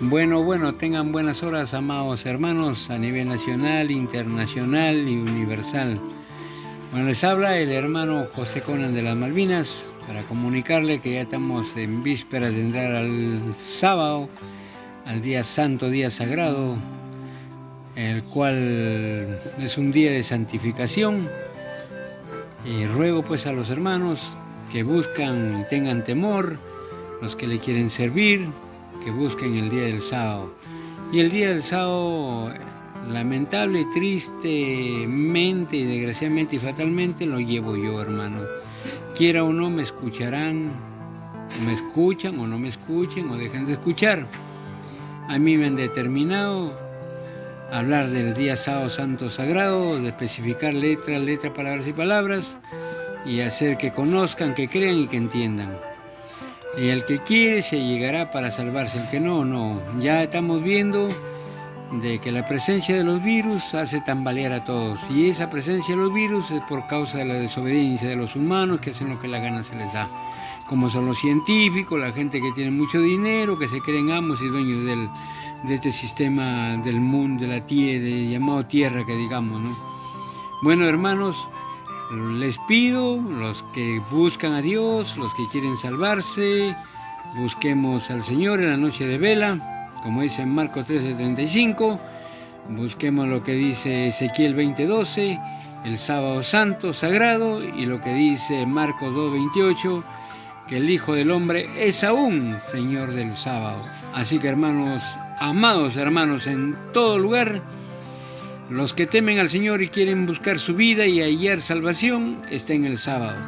Bueno, tengan buenas horas, amados hermanos, a nivel nacional, internacional y universal. Bueno, les habla el hermano José Conan de las Malvinas para comunicarle que ya estamos en vísperas de entrar al sábado, al día santo, día sagrado, el cual es un día de santificación. Y ruego pues a los hermanos que buscan y tengan temor, los que le quieren servir, que busquen el día del sábado. Y el día del sábado, lamentable, tristemente y desgraciadamente y fatalmente, lo llevo yo, hermano. Quiera o no, me escucharán, me escuchan o no me escuchen o dejen de escuchar. A mí me han determinado hablar del día sábado santo sagrado, de especificar letras, palabras y palabras, y hacer que conozcan, que crean y que entiendan. Y el que quiere se llegará para salvarse, el que no, no. Ya estamos viendo de que la presencia de los virus hace tambalear a todos, y esa presencia de los virus es por causa de la desobediencia de los humanos que hacen lo que la gana se les da, como son los científicos, la gente que tiene mucho dinero, que se creen amos y dueños de este sistema del mundo, de la tierra, llamado tierra, que digamos, ¿no? Bueno, hermanos, les pido, los que buscan a Dios, los que quieren salvarse, busquemos al Señor en la noche de vela, como dice en Marcos 13:35, busquemos lo que dice Ezequiel 20:12, el sábado santo, sagrado, y lo que dice Marcos 2:28, que el Hijo del Hombre es aún Señor del sábado. Así que hermanos, amados hermanos, en todo lugar, los que temen al Señor y quieren buscar su vida y hallar salvación, está en el sábado.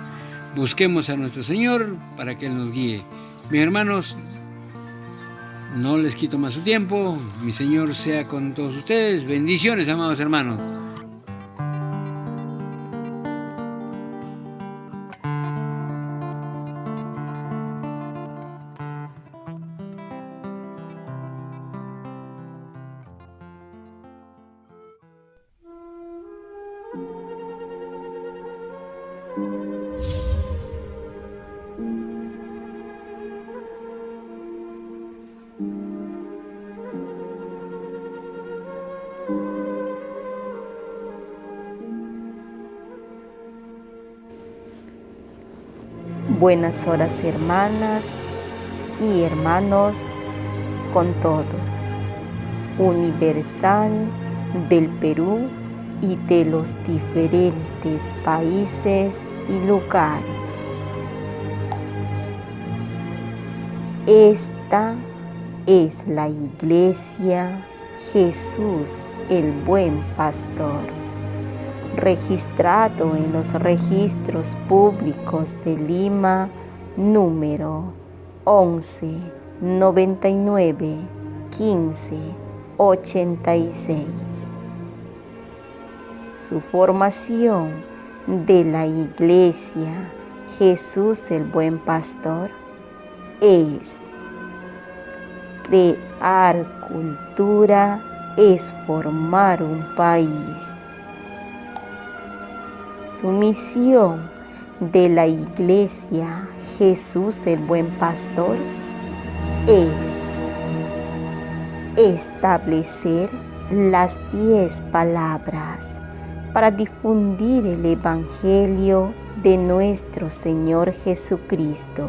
Busquemos a nuestro Señor para que Él nos guíe. Mis hermanos, no les quito más su tiempo. Mi Señor sea con todos ustedes. Bendiciones, amados hermanos. Buenas horas, hermanas y hermanos con todos, universal del Perú y de los diferentes países y lugares. Esta es la Iglesia Jesús el Buen Pastor, registrado en los registros públicos de Lima, número 11 99 15 86. Su formación de la Iglesia Jesús el Buen Pastor es: crear cultura es formar un país. Su misión de la Iglesia Jesús el Buen Pastor es establecer las 10 palabras para difundir el Evangelio de nuestro Señor Jesucristo,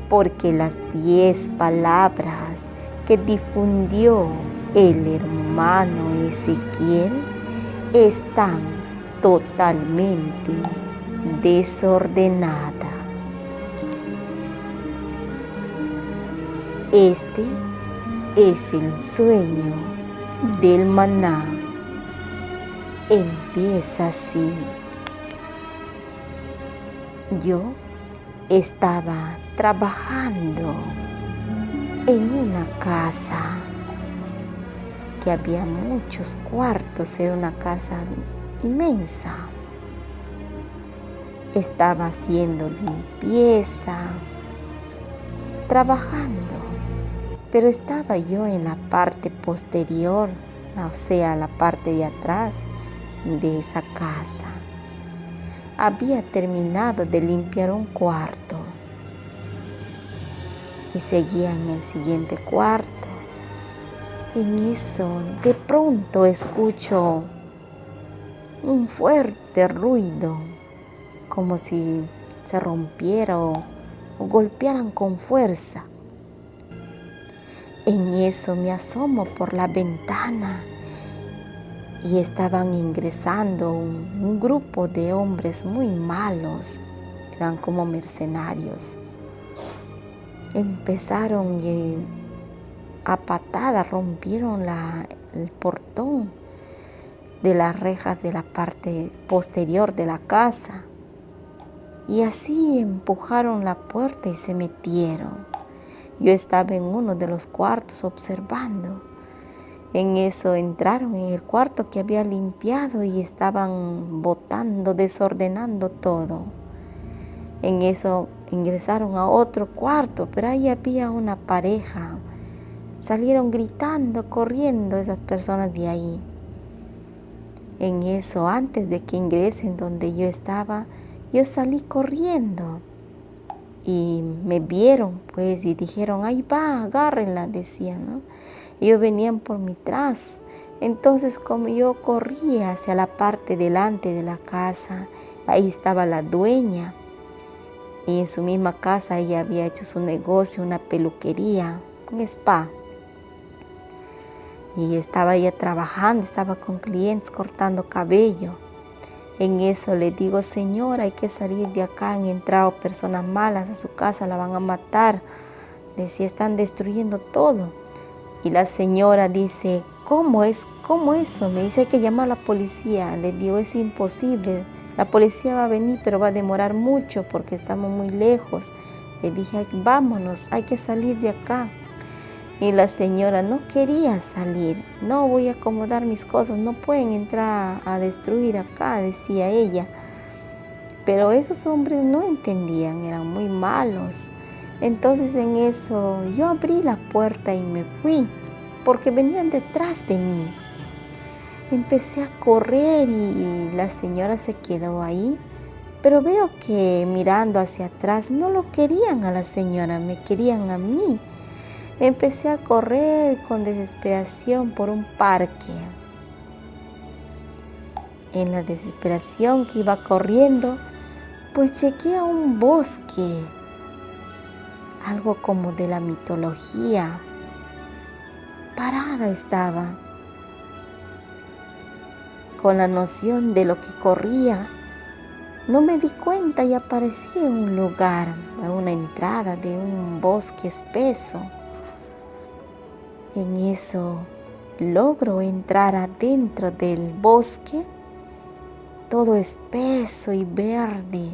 porque las 10 palabras que difundió el hermano Ezequiel están totalmente desordenadas. Este es el sueño del maná. Empieza así. Yo estaba trabajando en una casa que había muchos cuartos, era una casa inmensa. Estaba haciendo limpieza, trabajando, pero estaba yo en la parte posterior, o sea, la parte de atrás de esa casa. Había terminado de limpiar un cuarto y seguía en el siguiente cuarto En eso, de pronto escucho un fuerte ruido, como si se rompiera o golpearan con fuerza. En eso me asomo por la ventana y estaban ingresando un grupo de hombres muy malos, eran como mercenarios. Empezaron a patadas, rompieron el portón de las rejas de la parte posterior de la casa y así empujaron la puerta y se metieron. Yo estaba en uno de los cuartos observando. En eso entraron en el cuarto que había limpiado y estaban botando, desordenando todo. En eso ingresaron a otro cuarto, pero ahí había una pareja. Salieron gritando, corriendo esas personas de ahí. En eso, antes de que ingresen donde yo estaba, yo salí corriendo. Y me vieron, pues, y dijeron, ahí va, agárrenla, decían, ¿no? Ellos venían por mi tras. Entonces, como yo corría hacia la parte delante de la casa, ahí estaba la dueña. Y en su misma casa ella había hecho su negocio, una peluquería, un spa. Y estaba ella trabajando, estaba con clientes cortando cabello. En eso le digo, señora, hay que salir de acá, han entrado personas malas a su casa, la van a matar. Decía, están destruyendo todo. Y la señora dice, ¿cómo es? ¿Cómo eso? Me dice, hay que llamar a la policía. Le digo, es imposible. La policía va a venir, pero va a demorar mucho porque estamos muy lejos. Le dije, vámonos, hay que salir de acá. Y la señora no quería salir. No, voy a acomodar mis cosas, no pueden entrar a destruir acá, decía ella. Pero esos hombres no entendían, eran muy malos. Entonces en eso yo abrí la puerta y me fui, porque venían detrás de mí. Empecé a correr y la señora se quedó ahí, pero veo que mirando hacia atrás no lo querían a la señora, me querían a mí. Empecé a correr con desesperación por un parque. En la desesperación que iba corriendo, pues llegué a un bosque, algo como de la mitología. Parada estaba, con la noción de lo que corría. No me di cuenta y aparecí en un lugar, a una entrada de un bosque espeso. En eso logro entrar adentro del bosque, todo espeso y verde.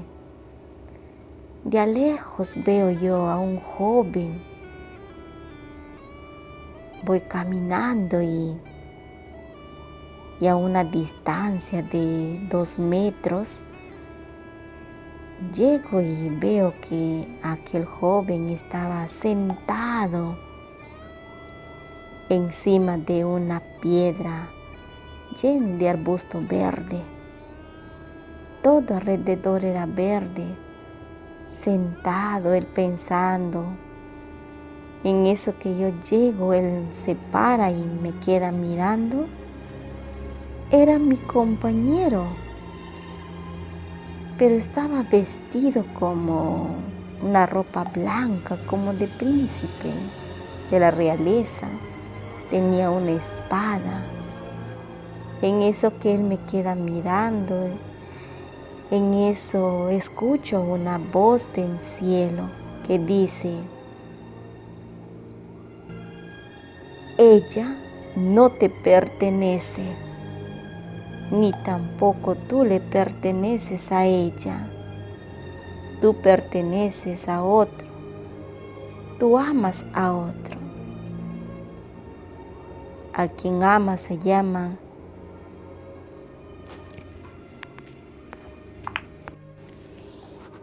De a lejos veo yo a un joven. Voy caminando y a una distancia de 2 metros, llego y veo que aquel joven estaba sentado encima de una piedra llena de arbusto verde. Todo alrededor era verde, sentado, él pensando. En eso que yo llego, él se para y me queda mirando. Era mi compañero, pero estaba vestido como una ropa blanca, como de príncipe, de la realeza. Tenía una espada. En eso que él me queda mirando, en eso escucho una voz del cielo que dice, ella no te pertenece, ni tampoco tú le perteneces a ella. Tú perteneces a otro, tú amas a otro. A quien ama se llama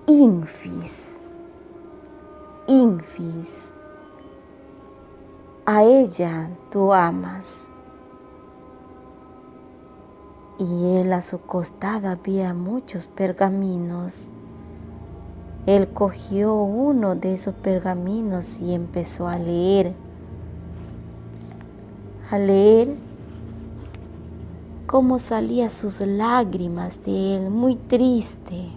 Infis. Infis. A ella tú amas. Y él a su costado había muchos pergaminos. Él cogió uno de esos pergaminos y empezó a leer. al leer cómo salían sus lágrimas de él, muy triste.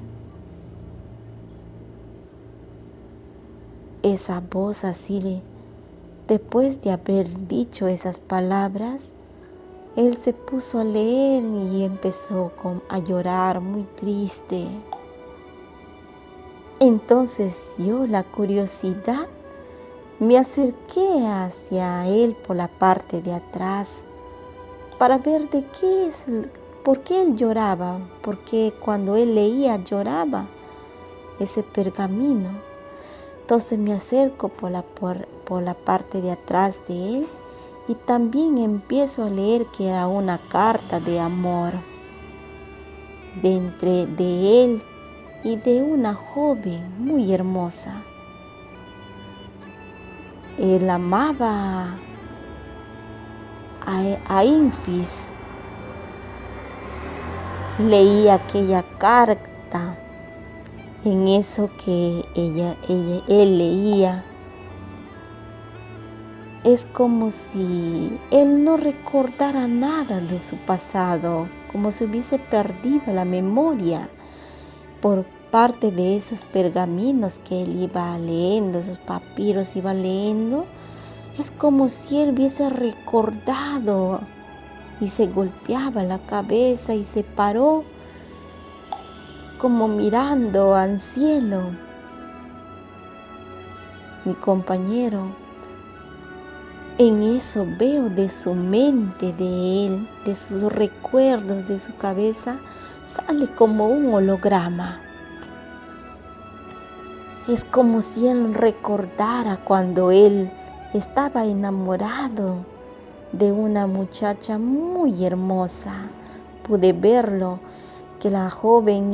Esa voz así, después de haber dicho esas palabras, él se puso a leer y empezó a llorar muy triste. Entonces yo, la curiosidad, me acerqué hacia él por la parte de atrás para ver por qué él lloraba, porque cuando él leía lloraba ese pergamino. Entonces me acerco por la parte de atrás de él y también empiezo a leer que era una carta de amor de él y de una joven muy hermosa. Él amaba a Infis. Leía aquella carta. En eso que él leía, es como si él no recordara nada de su pasado, como si hubiese perdido la memoria por parte de esos pergaminos que él iba leyendo, esos papiros iba leyendo. Es como si él hubiese recordado y se golpeaba la cabeza y se paró como mirando al cielo. Mi compañero, en eso veo de su mente, de él, de sus recuerdos, de su cabeza, sale como un holograma. Es como si él recordara cuando él estaba enamorado de una muchacha muy hermosa. Pude verlo, que la joven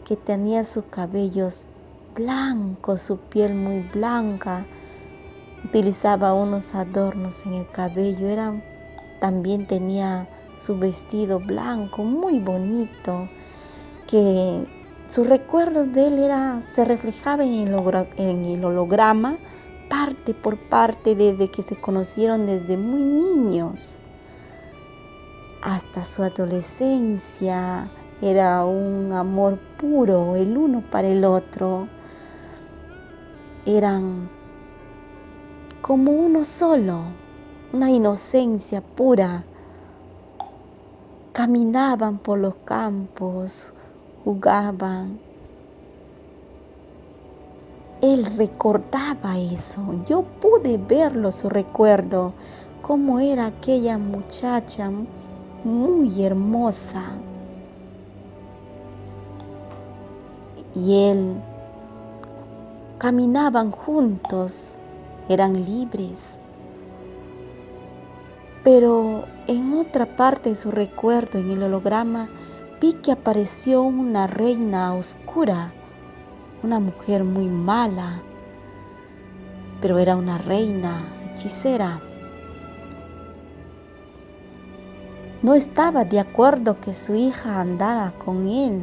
que tenía sus cabellos blancos, su piel muy blanca, utilizaba unos adornos en el cabello, también tenía su vestido blanco muy bonito, que sus recuerdos de él se reflejaban en el holograma, parte por parte, desde que se conocieron desde muy niños hasta su adolescencia. Era un amor puro, el uno para el otro. Eran como uno solo, una inocencia pura. Caminaban por los campos, jugaban. Él recordaba eso. Yo pude verlo, su recuerdo, cómo era aquella muchacha muy hermosa. Y él caminaban juntos, eran libres. Pero en otra parte de su recuerdo, en el holograma, vi que apareció una reina oscura, una mujer muy mala, pero era una reina hechicera. No estaba de acuerdo que su hija andara con él.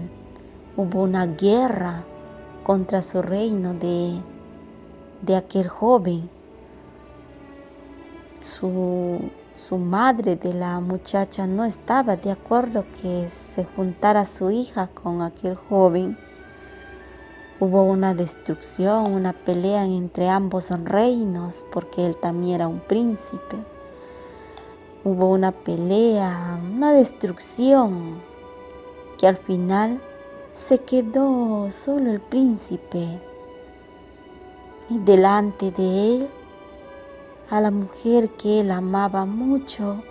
Hubo una guerra contra su reino de aquel joven. Su madre de la muchacha no estaba de acuerdo que se juntara su hija con aquel joven. Hubo una destrucción, una pelea entre ambos reinos, porque él también era un príncipe. Hubo una pelea, una destrucción, que al final se quedó solo el príncipe. Y delante de él, a la mujer que él amaba mucho,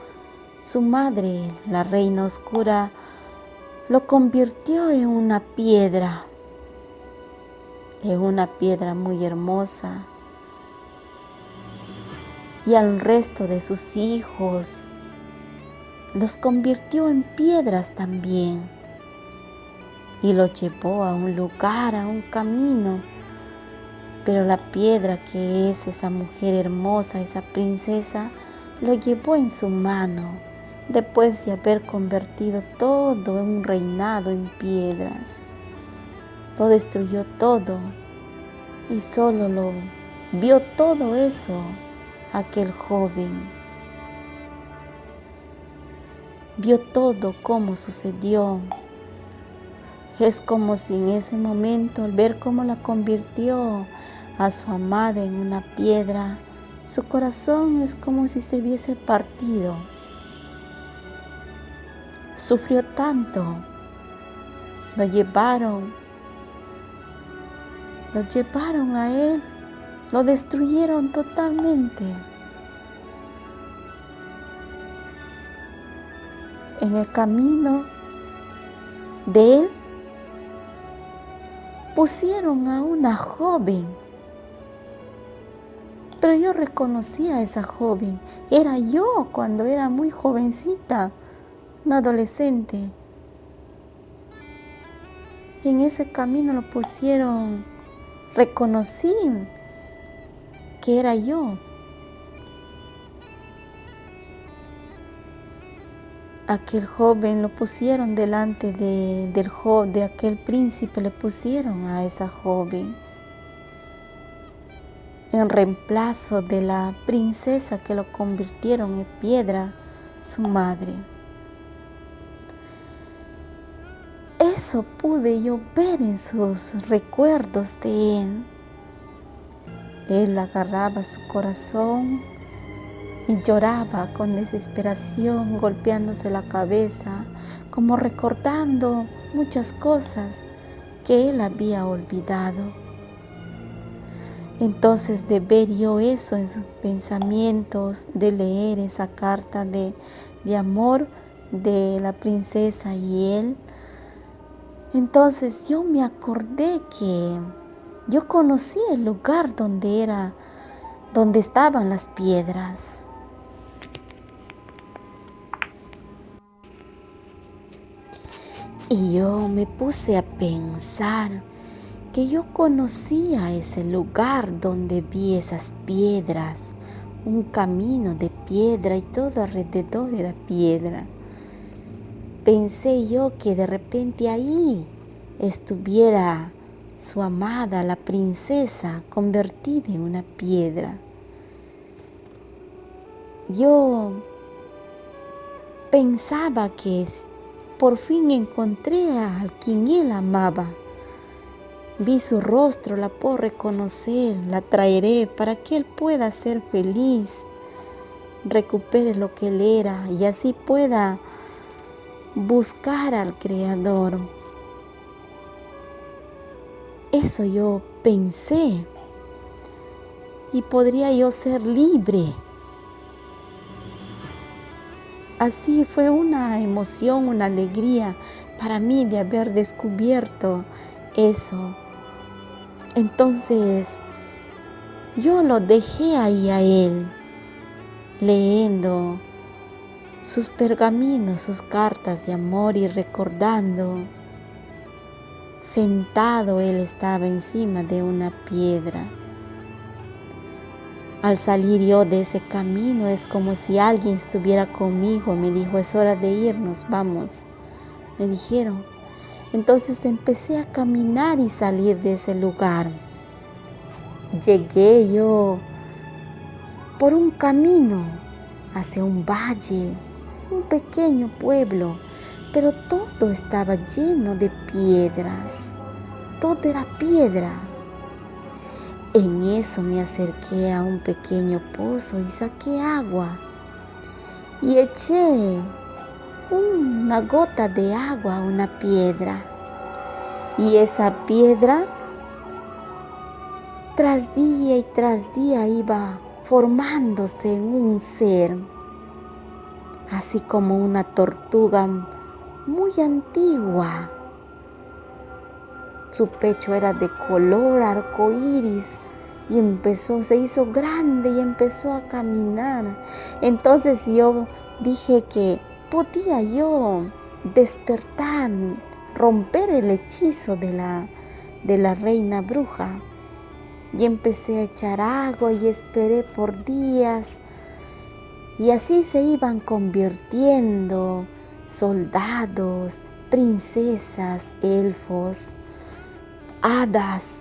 su madre, la reina oscura, lo convirtió en una piedra muy hermosa. Y al resto de sus hijos los convirtió en piedras también. Y los llevó a un lugar, a un camino. Pero la piedra, que es esa mujer hermosa, esa princesa, lo llevó en su mano, después de haber convertido todo en un reinado en piedras. Lo destruyó todo y solo lo vio todo eso aquel joven. vio todo cómo sucedió. Es como si en ese momento, al ver cómo la convirtió a su amada en una piedra, su corazón es como si se hubiese partido. Sufrió tanto. Lo llevaron a él, lo destruyeron totalmente. En el camino de él pusieron a una joven, pero yo reconocí a esa joven. Era yo cuando era muy jovencita, una adolescente. En ese camino lo pusieron, reconocí que era yo. Aquel joven lo pusieron delante de aquel príncipe, le pusieron a esa joven en reemplazo de la princesa que lo convirtieron en piedra, su madre. Eso pude yo ver en sus recuerdos de él. Él agarraba su corazón y lloraba con desesperación, golpeándose la cabeza, como recordando muchas cosas que él había olvidado. Entonces, de ver yo eso en sus pensamientos, de leer esa carta de amor de la princesa y él, entonces yo me acordé que yo conocí el lugar donde estaban las piedras. Y yo me puse a pensar que yo conocía ese lugar donde vi esas piedras, un camino de piedra y todo alrededor era piedra. Pensé yo que de repente ahí estuviera su amada, la princesa, convertida en una piedra. Yo pensaba que por fin encontré a quien él amaba. Vi su rostro, la puedo reconocer, la traeré para que él pueda ser feliz, recupere lo que él era y así pueda buscar al Creador. Eso yo pensé y podría yo ser libre. Así fue una emoción, una alegría para mí de haber descubierto eso. Entonces yo lo dejé ahí a él, leyendo sus pergaminos, sus cartas de amor y recordando. Sentado él estaba encima de una piedra. Al salir yo de ese camino es como si alguien estuviera conmigo. Me dijo, es hora de irnos, vamos. Me dijeron. Entonces empecé a caminar y salir de ese lugar. Llegué yo por un camino hacia un valle, un pequeño pueblo, pero todo estaba lleno de piedras. Todo era piedra. En eso me acerqué a un pequeño pozo y saqué agua y eché una gota de agua a una piedra. Y esa piedra tras día iba formándose en un ser, así como una tortuga muy antigua. Su pecho era de color arcoíris y se hizo grande y empezó a caminar. Entonces yo dije que podía yo despertar, romper el hechizo de la reina bruja. Y empecé a echar agua y esperé por días. Y así se iban convirtiendo soldados, princesas, elfos, hadas.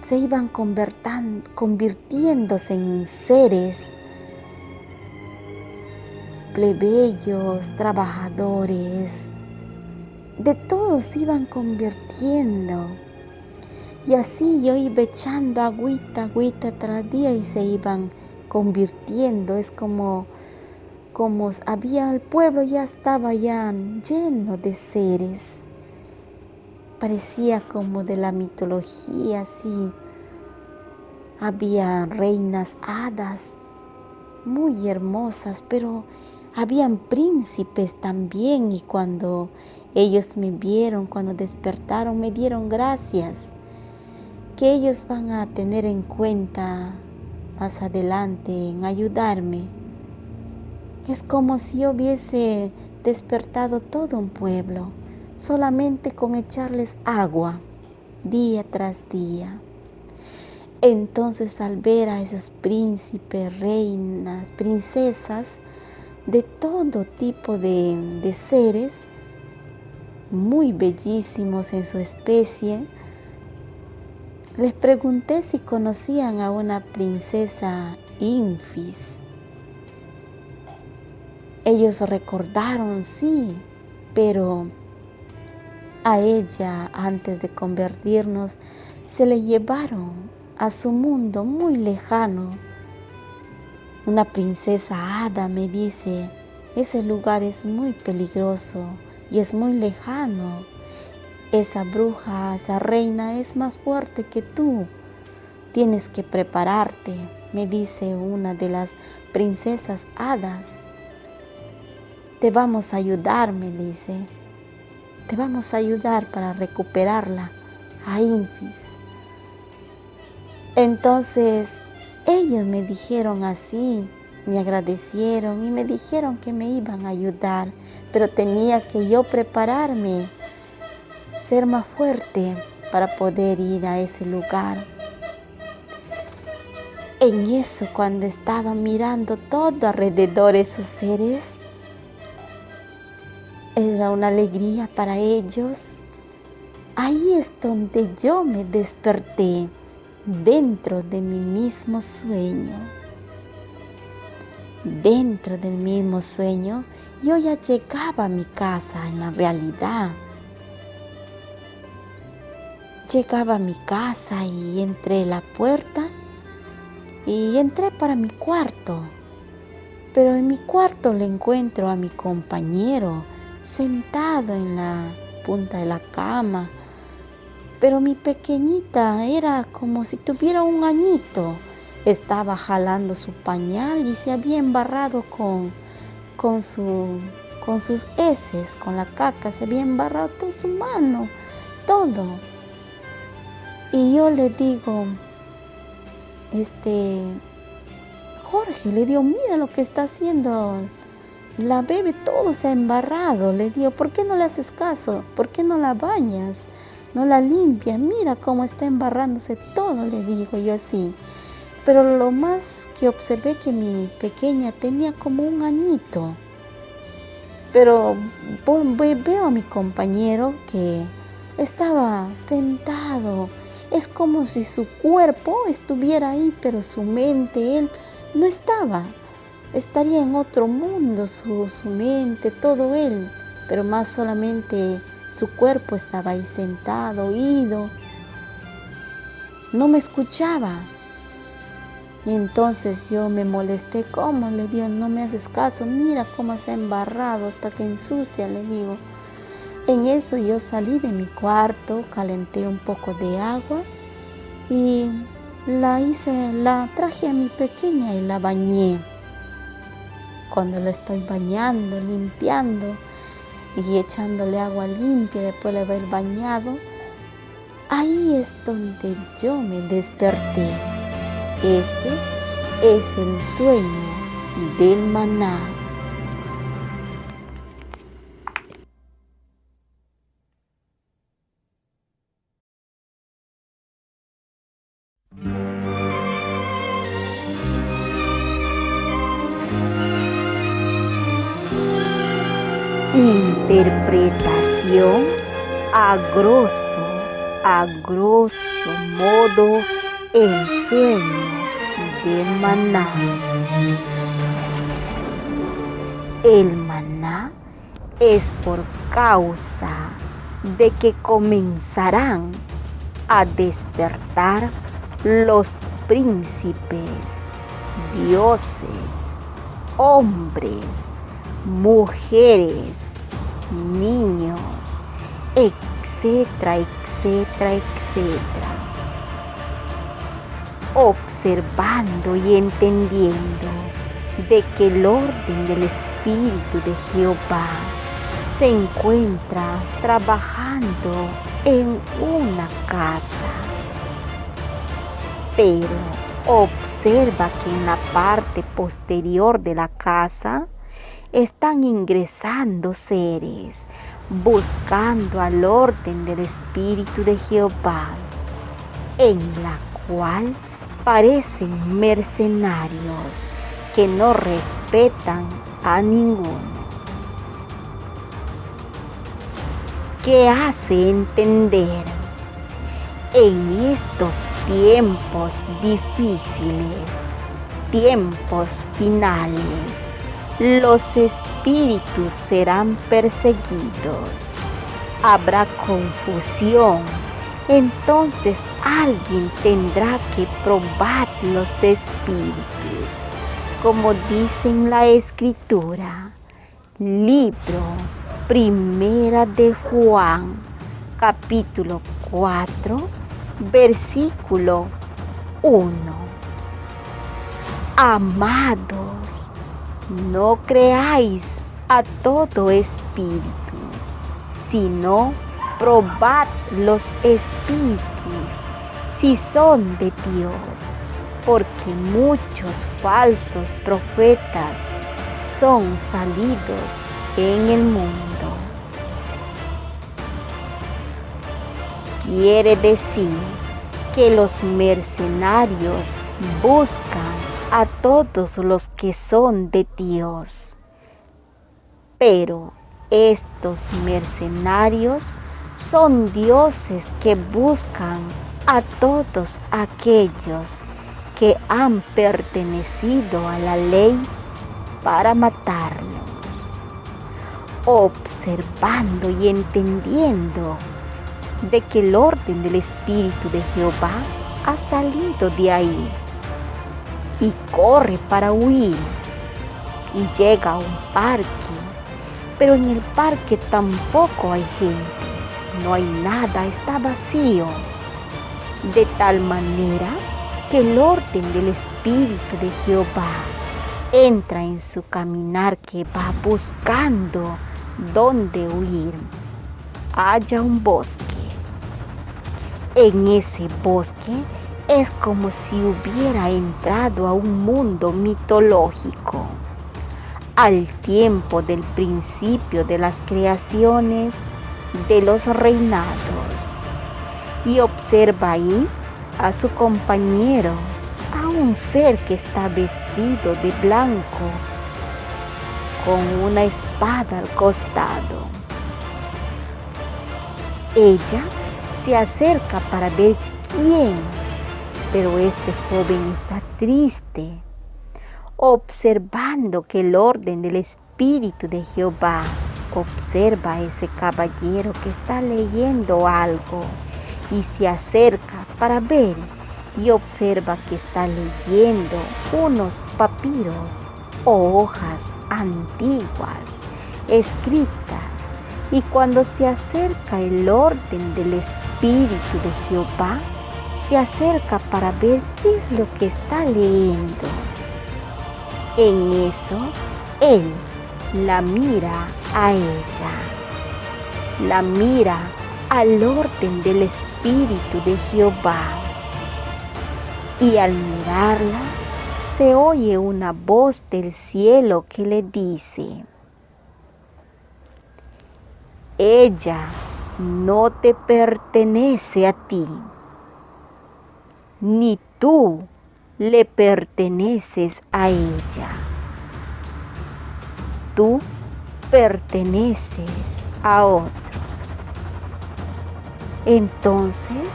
Se iban convirtiéndose en seres plebeyos, trabajadores, de todos se iban convirtiendo. Y así yo iba echando agüita tras día y se iban convirtiendo. Es como había el pueblo, ya estaba ya lleno de seres. Parecía como de la mitología, así. Había reinas hadas muy hermosas, pero habían príncipes también, y cuando ellos me vieron, cuando despertaron, me dieron gracias, que ellos van a tener en cuenta más adelante en ayudarme. Es como si yo hubiese despertado todo un pueblo, solamente con echarles agua día tras día. Entonces, al ver a esos príncipes, reinas, princesas, de todo tipo de seres, muy bellísimos en su especie, les pregunté si conocían a una princesa Ínfis. Ellos recordaron, sí, pero a ella, antes de convertirnos, se le llevaron a su mundo muy lejano. Una princesa hada me dice, ese lugar es muy peligroso y es muy lejano. Esa bruja, esa reina es más fuerte que tú. Tienes que prepararte, me dice una de las princesas hadas. Te vamos a ayudar, me dice. Te vamos a ayudar para recuperarla a Ínfis. Entonces, ellos me dijeron así, me agradecieron y me dijeron que me iban a ayudar, pero tenía que yo prepararme, ser más fuerte para poder ir a ese lugar. En eso, cuando estaba mirando todo alrededor esos seres, era una alegría para ellos. Ahí es donde yo me desperté, dentro de mi mismo sueño. Dentro del mismo sueño, yo ya llegaba a mi casa en la realidad. Llegaba a mi casa y entré a la puerta y entré para mi cuarto. Pero en mi cuarto le encuentro a mi compañero sentado en la punta de la cama. Pero mi pequeñita era como si tuviera un añito. Estaba jalando su pañal y se había embarrado con sus heces, con la caca. Se había embarrado toda su mano, todo. Y yo le digo, Jorge, le digo, mira lo que está haciendo la bebé, todo se ha embarrado. Le digo, ¿por qué no le haces caso? ¿Por qué no la bañas? No la limpia, mira cómo está embarrándose todo, le digo yo así. Pero lo más que observé que mi pequeña tenía como un añito. Pero veo a mi compañero que estaba sentado. Es como si su cuerpo estuviera ahí, pero su mente, él no estaba. Estaría en otro mundo, su mente, todo él, pero más solamente su cuerpo estaba ahí sentado, oído. No me escuchaba. Y entonces yo me molesté. ¿Cómo? Le digo, no me haces caso. Mira cómo se ha embarrado hasta que ensucia, le digo. En eso yo salí de mi cuarto, calenté un poco de agua y la traje a mi pequeña y la bañé. Cuando la estoy bañando, limpiando y echándole agua limpia después de haber bañado, ahí es donde yo me desperté. Este es el sueño del maná. Interpretación a grosso modo, el sueño del maná. El maná es por causa de que comenzarán a despertar los príncipes, dioses, hombres, mujeres, niños, etcétera, etcétera, etcétera. Observando y entendiendo de que el orden del Espíritu de Jehová se encuentra trabajando en una casa. Pero observa que en la parte posterior de la casa están ingresando seres buscando al orden del Espíritu de Jehová, en la cual parecen mercenarios que no respetan a ninguno. ¿Qué hace entender? En estos tiempos difíciles, tiempos finales, los espíritus serán perseguidos, habrá confusión. Entonces alguien tendrá que probar los espíritus, como dice en la Escritura. Libro Primera de Juan, capítulo 4, versículo 1. Amados, no creáis a todo espíritu, sino probad los espíritus si son de Dios, porque muchos falsos profetas son salidos en el mundo. Quiere decir que los mercenarios buscan a todos los que son de Dios, pero estos mercenarios son dioses que buscan a todos aquellos que han pertenecido a la ley para matarlos. Observando y entendiendo de que el orden del Espíritu de Jehová ha salido de ahí y corre para huir y llega a un parque, pero en el parque tampoco hay gente, no hay nada, está vacío, de tal manera que el orden del Espíritu de Jehová entra en su caminar, que va buscando dónde huir. Haya un bosque. En ese bosque es como si hubiera entrado a un mundo mitológico, al tiempo del principio de las creaciones, de los reinados, y observa ahí a su compañero, a un ser que está vestido de blanco, con una espada al costado. Ella se acerca para ver quién, pero este joven está triste, observando que el orden del Espíritu de Jehová observa a ese caballero que está leyendo algo y se acerca para ver y observa que está leyendo unos papiros o hojas antiguas escritas. Y cuando se acerca el orden del Espíritu de Jehová, se acerca para ver qué es lo que está leyendo. En eso, él la mira a ella, la mira al orden del Espíritu de Jehová. Y al mirarla, se oye una voz del cielo que le dice: ella no te pertenece a ti, ni tú le perteneces a ella. Tú perteneces a otros. Entonces,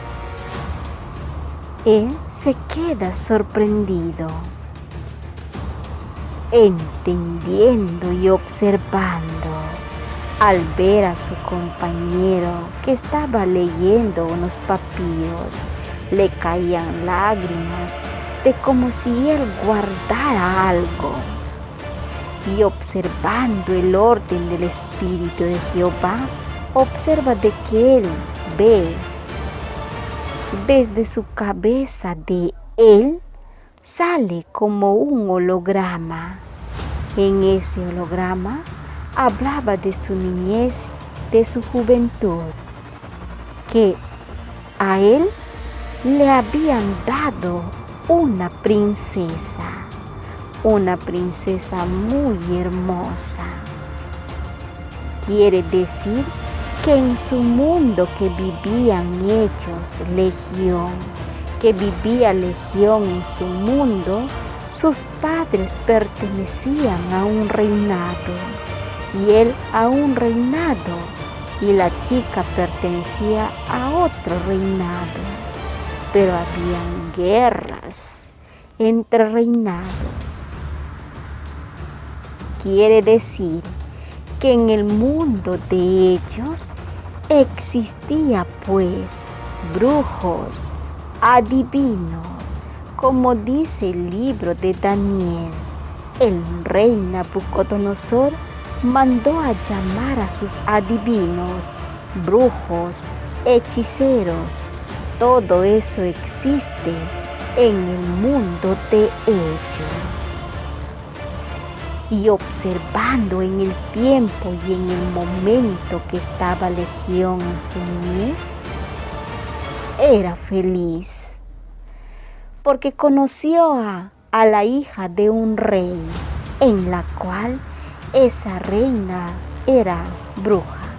él se queda sorprendido. entendiendo y observando, al ver a su compañero que estaba leyendo unos papiros, le caían lágrimas de como si él guardara algo. Y observando el orden del Espíritu de Jehová, observa de que él ve desde su cabeza de él sale como un holograma. En ese holograma hablaba de su niñez, de su juventud, que a él le habían dado una princesa muy hermosa. Quiere decir que en su mundo que vivían ellos legión, que vivía legión en su mundo, sus padres pertenecían a un reinado y él a un reinado y la chica pertenecía a otro reinado, pero habían guerras entre reinados. Quiere decir que en el mundo de ellos existía pues brujos, adivinos, como dice el libro de Daniel. El rey Nabucodonosor mandó a llamar a sus adivinos, brujos, hechiceros. Todo eso existe en el mundo de ellos. Y observando en el tiempo y en el momento que estaba legión en su niñez, era feliz, porque conoció a la hija de un rey, en la cual esa reina era bruja,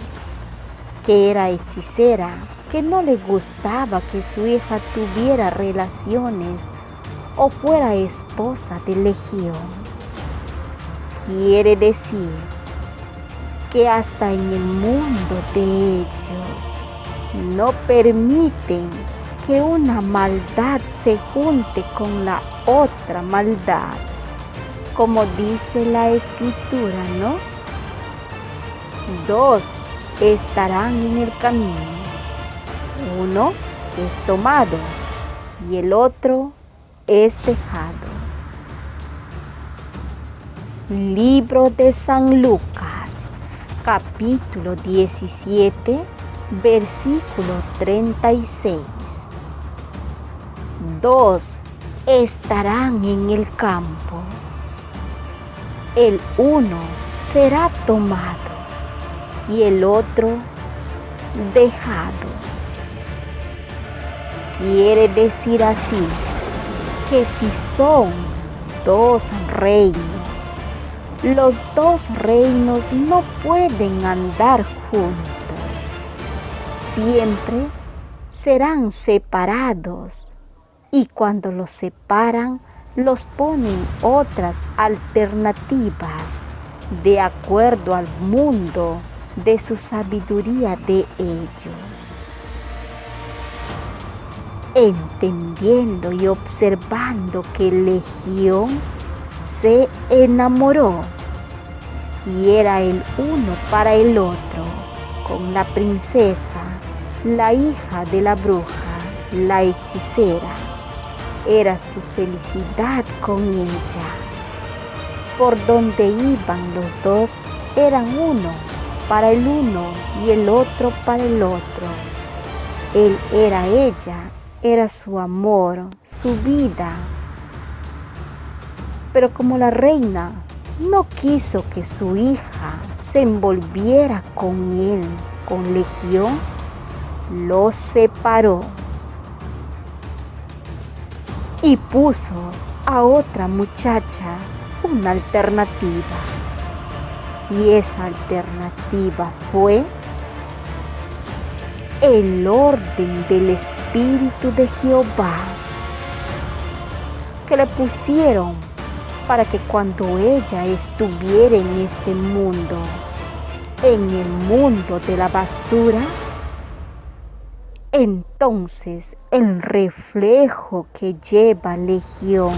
que era hechicera, que no le gustaba que su hija tuviera relaciones o fuera esposa de legión. Quiere decir que hasta en el mundo de ellos no permiten que una maldad se junte con la otra maldad, como dice la escritura, ¿no? 2 estarán en el camino, uno es tomado y el otro es dejado. Libro de San Lucas, capítulo 17, versículo 36. 2 estarán en el campo, el uno será tomado y el otro dejado. Quiere decir así que si son 2 reinos, los 2 reinos no pueden andar juntos. Siempre serán separados y cuando los separan, los ponen otras alternativas de acuerdo al mundo de su sabiduría de ellos. Entendiendo y observando que Legión se enamoró y era el uno para el otro con la princesa, la hija de la bruja, la hechicera. Era su felicidad con ella. Por donde iban los 2 eran uno para el uno y el otro para el otro. Él era ella, era su amor, su vida. Pero como la reina no quiso que su hija se envolviera con él, con Legión, lo separó y puso a otra muchacha una alternativa. Y esa alternativa fue el orden del Espíritu de Jehová que le pusieron para que cuando ella estuviera en este mundo, en el mundo de la basura, entonces el reflejo que lleva Legión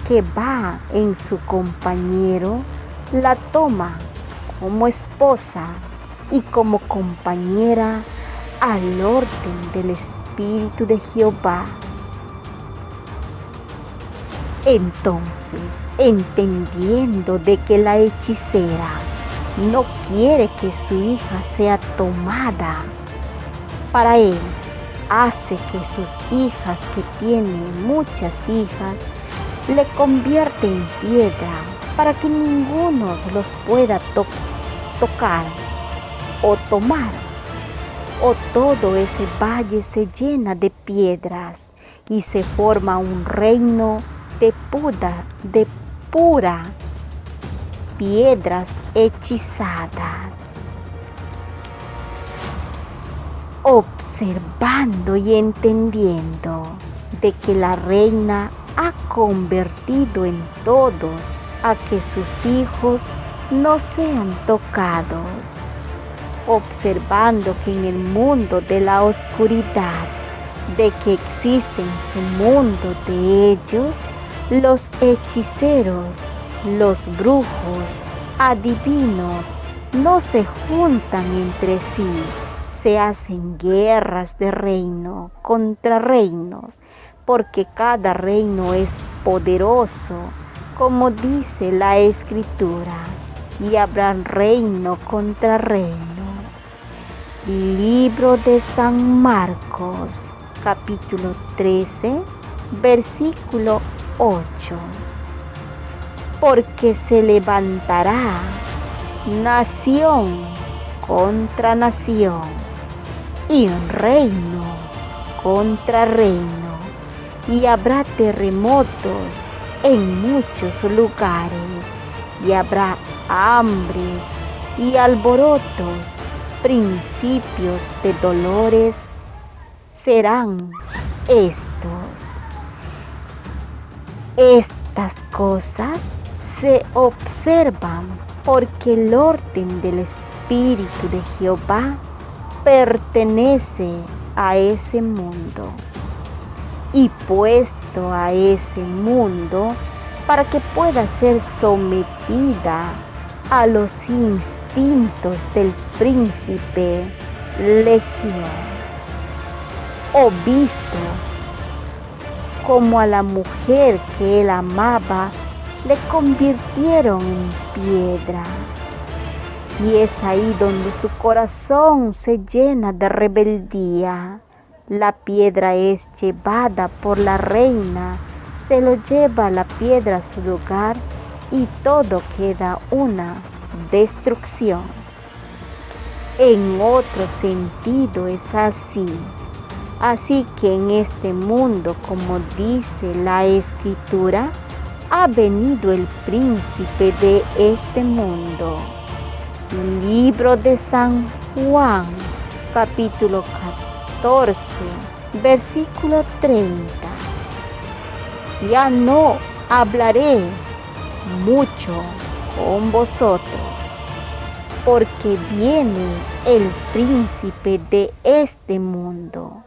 que va en su compañero, la toma como esposa y como compañera al orden del Espíritu de Jehová. Entonces, entendiendo de que la hechicera no quiere que su hija sea tomada, para él hace que sus hijas, que tiene muchas hijas, le convierte en piedra para que ninguno los pueda tocar o tomar. O todo ese valle se llena de piedras y se forma un reino de pura piedras hechizadas. Observando y entendiendo de que la reina ha convertido en todos a que sus hijos no sean tocados. Observando que en el mundo de la oscuridad, de que existe en su mundo de ellos, los hechiceros, los brujos, adivinos, no se juntan entre sí, se hacen guerras de reino contra reinos, porque cada reino es poderoso, como dice la Escritura, y habrá reino contra reino. Libro de San Marcos, capítulo 13, versículo 8. Porque se levantará nación contra nación y reino contra reino, y habrá terremotos en muchos lugares, y habrá hambres y alborotos, principios de dolores serán estos. Estas cosas se observan porque el orden del Espíritu de Jehová pertenece a ese mundo, y puesto a ese mundo para que pueda ser sometida a los instintos del príncipe Legión, o visto como a la mujer que él amaba, le convirtieron en piedra. Y es ahí donde su corazón se llena de rebeldía. La piedra es llevada por la reina, se lo lleva la piedra a su lugar y todo queda una destrucción. En otro sentido es así. Así que en este mundo, como dice la Escritura, ha venido el príncipe de este mundo. Libro de San Juan, capítulo 14, versículo 30. Ya no hablaré mucho con vosotros, porque viene el príncipe de este mundo,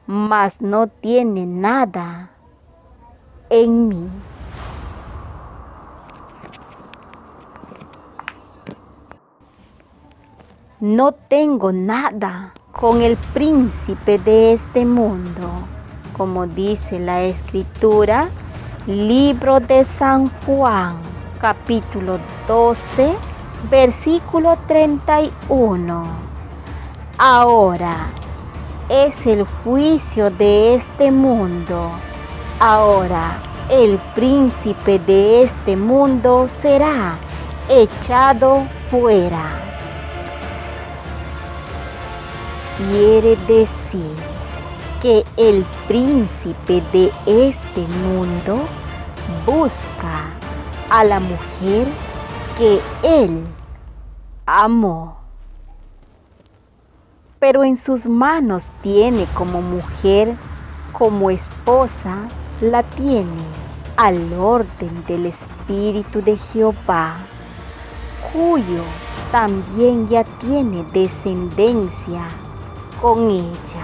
mas no tiene nada en mí. No tengo nada con el príncipe de este mundo, como dice la Escritura, libro de San Juan, capítulo 12, versículo 31. Ahora es el juicio de este mundo. Ahora el príncipe de este mundo será echado fuera. Quiere decir que el príncipe de este mundo busca a la mujer que él amó, pero en sus manos tiene como mujer, como esposa, la tiene al orden del Espíritu de Jehová, cuyo también ya tiene descendencia con ella.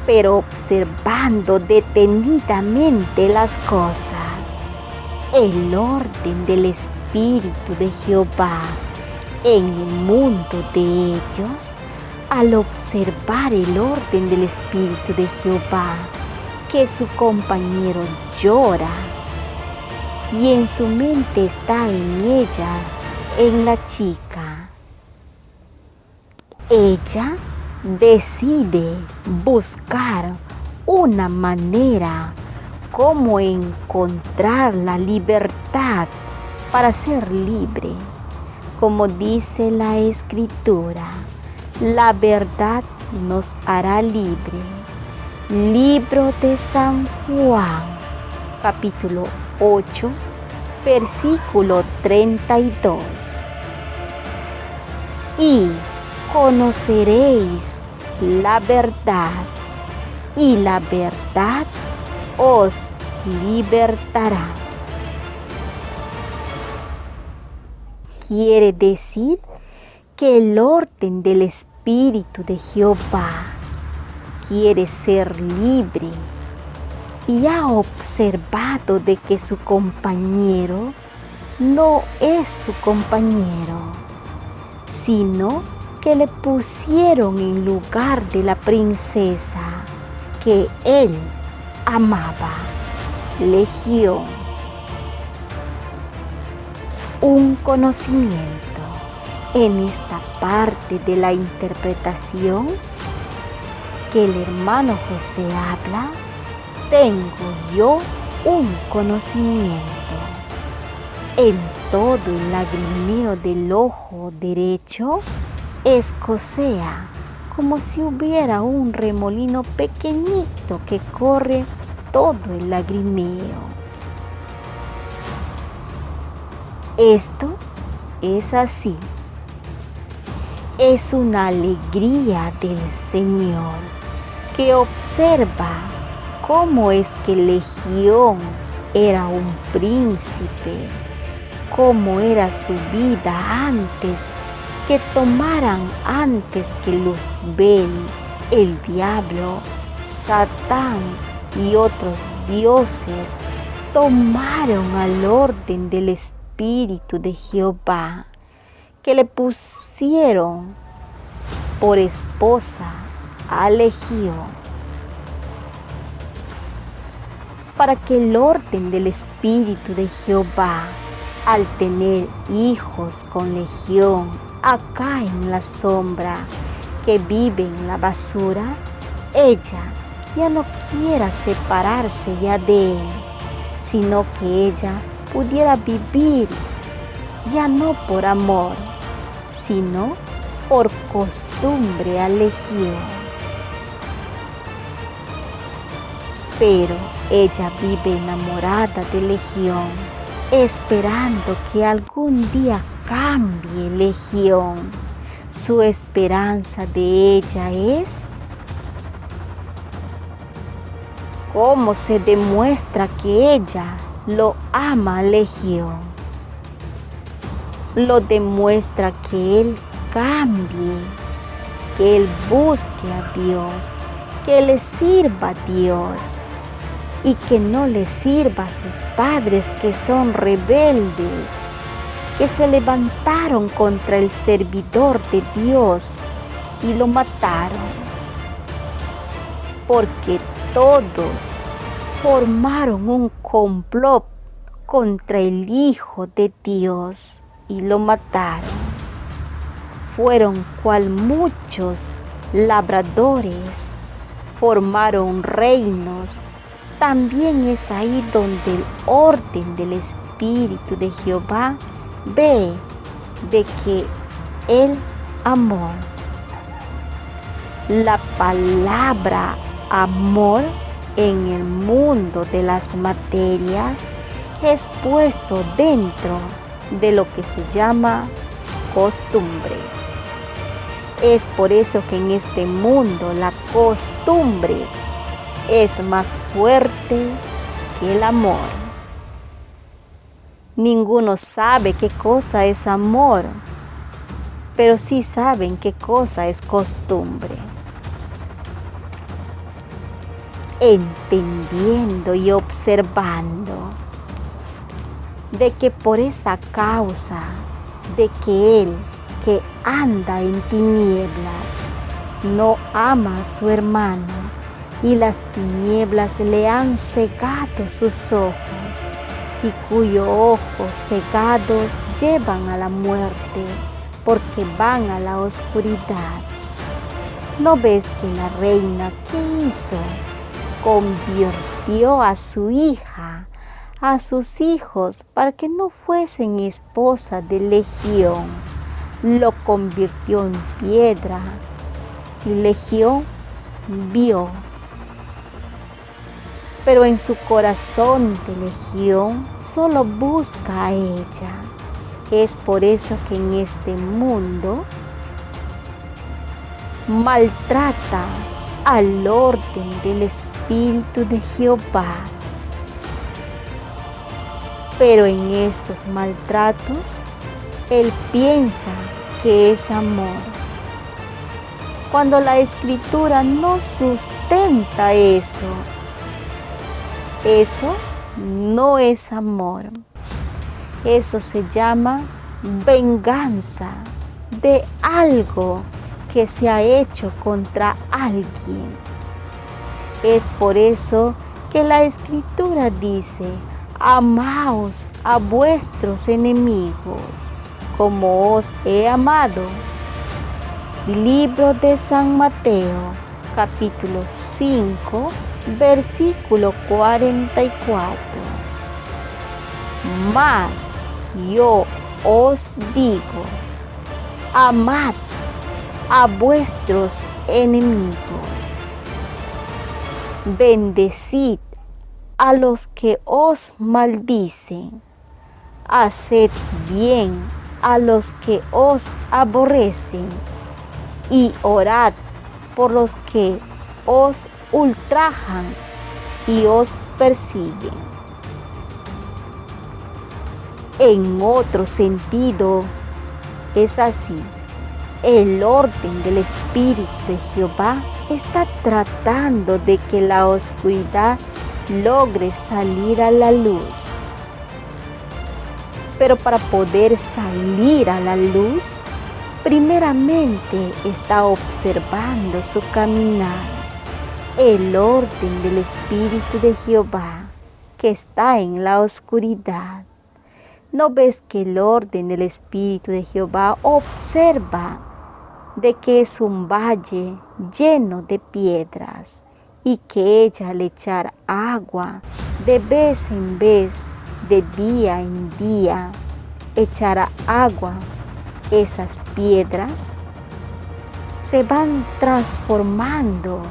Pero observando detenidamente las cosas, el orden del Espíritu de Jehová en el mundo de ellos, al observar el orden del Espíritu de Jehová, que su compañero llora y en su mente está en ella, en la chica. Ella decide buscar una manera como encontrar la libertad para ser libre. Como dice la Escritura, la verdad nos hará libre. Libro de San Juan, capítulo 8, versículo 32. Y conoceréis la verdad, y la verdad os libertará. Quiere decir que el orden del Espíritu de Jehová quiere ser libre y ha observado de que su compañero no es su compañero, sino que le pusieron en lugar de la princesa que él amaba, Legión. Un conocimiento en esta parte de la interpretación que el hermano José habla, tengo yo un conocimiento. En todo el lagrimeo del ojo derecho escocea como si hubiera un remolino pequeñito que corre todo el lagrimeo. Esto es así. Es una alegría del Señor que observa cómo es que Legión era un príncipe, cómo era su vida antes que tomaran antes que Luzbel, el diablo, Satán y otros dioses tomaron al orden del Espíritu de Jehová, que le pusieron por esposa a Legión. Para que el orden del Espíritu de Jehová, al tener hijos con Legión, acá en la sombra, que vive en la basura, ella ya no quiera separarse ya de él, sino que ella pudiera vivir ya no por amor, sino por costumbre a Legión. Pero ella vive enamorada de Legión, esperando que algún día cambie Legión. Su esperanza de ella es cómo se demuestra que ella lo ama a Legión. Lo demuestra que él cambie, que él busque a Dios, que le sirva a Dios y que no le sirva a sus padres que son rebeldes, que se levantaron contra el servidor de Dios y lo mataron. Porque todos formaron un complot contra el Hijo de Dios y lo mataron. Fueron cual muchos labradores, formaron reinos. También es ahí donde el orden del Espíritu de Jehová ve de que el amor, la palabra amor en el mundo de las materias es puesto dentro de lo que se llama costumbre. Es por eso que en este mundo la costumbre es más fuerte que el amor. Ninguno sabe qué cosa es amor, pero sí saben qué cosa es costumbre. Entendiendo y observando de que por esa causa de que él que anda en tinieblas no ama a su hermano y las tinieblas le han cegado sus ojos y cuyos ojos cegados llevan a la muerte porque van a la oscuridad. ¿No ves que la reina qué hizo? Convirtió a su hija, a sus hijos, para que no fuesen esposa de Legión. Lo convirtió en piedra y Legión vio. Pero en su corazón de Legión solo busca a ella. Es por eso que en este mundo maltrata al orden del Espíritu de Jehová. Pero en estos maltratos, él piensa que es amor, cuando la Escritura no sustenta eso. Eso no es amor. Eso se llama venganza de algo que se ha hecho contra alguien. Es por eso que la Escritura dice: amaos a vuestros enemigos, como os he amado. Libro de San Mateo, capítulo 5, versículo 44. Mas yo os digo, amad a vuestros enemigos, bendecid a los que os maldicen, haced bien a los que os aborrecen y orad por los que os ultrajan y os persiguen. En otro sentido, es así. El orden del Espíritu de Jehová está tratando de que la oscuridad logre salir a la luz. Pero para poder salir a la luz, primeramente está observando su caminar, el orden del Espíritu de Jehová que está en la oscuridad. ¿No ves que el orden del Espíritu de Jehová observa de que es un valle lleno de piedras y que ella al echar agua de vez en vez, de día en día, echará agua, esas piedras se van transformando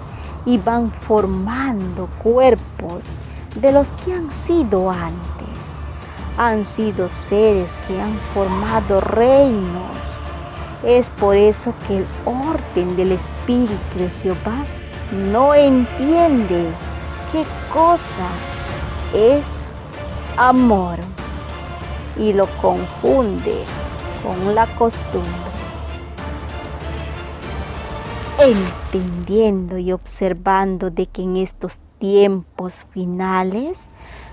y van formando cuerpos de los que han sido antes? Han sido seres que han formado reinos. Es por eso que el orden del Espíritu de Jehová no entiende qué cosa es amor y lo confunde con la costumbre. Entendiendo y observando de que en estos tiempos finales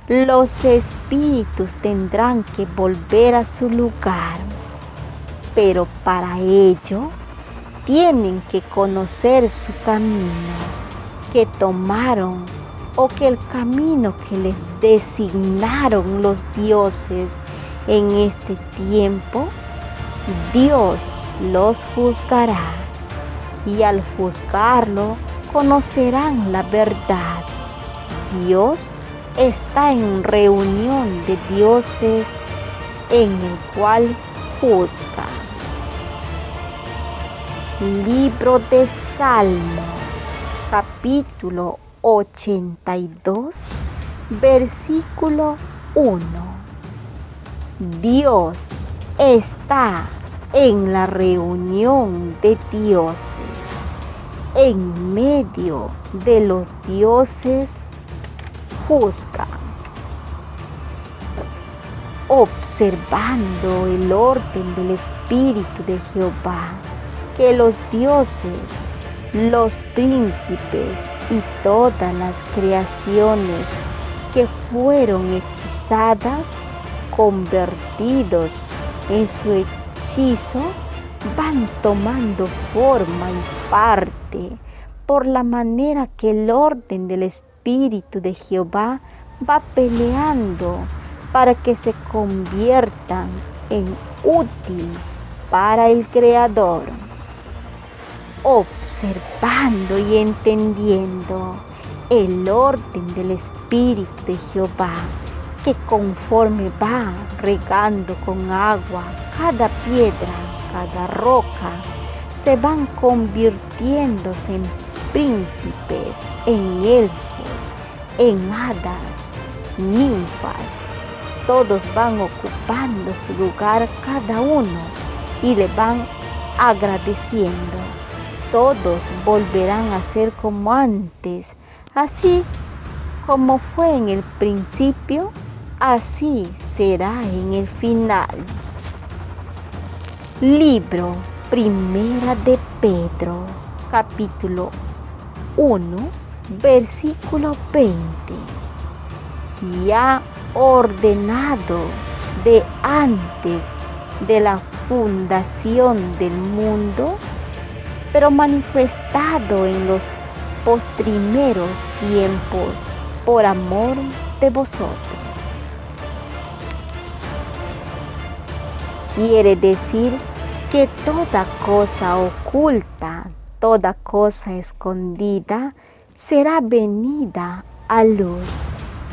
los espíritus tendrán que volver a su lugar, pero para ello tienen que conocer su camino que tomaron o que el camino que les designaron los dioses en este tiempo. Dios los juzgará y al juzgarlo conocerán la verdad. Dios está en reunión de dioses en el cual juzga. Libro de Salmos, capítulo 82, versículo 1. Dios está en la reunión de dioses, en medio de los dioses juzga. Observando el orden del Espíritu de Jehová, que los dioses, los príncipes y todas las creaciones que fueron hechizadas convertidos en su hechizo, van tomando forma y parte por la manera que el orden del Espíritu de Jehová va peleando para que se conviertan en útil para el Creador. Observando y entendiendo el orden del Espíritu de Jehová, que conforme va regando con agua cada piedra, cada roca, se van convirtiéndose en príncipes, en elfos, en hadas, ninfas. Todos van ocupando su lugar cada uno y le van agradeciendo. Todos volverán a ser como antes, así como fue en el principio, así será en el final. Libro Primera de Pedro, capítulo 1, versículo 20. Ya ordenado de antes de la fundación del mundo, pero manifestado en los postrimeros tiempos por amor de vosotros. Quiere decir que toda cosa oculta, toda cosa escondida será venida a luz.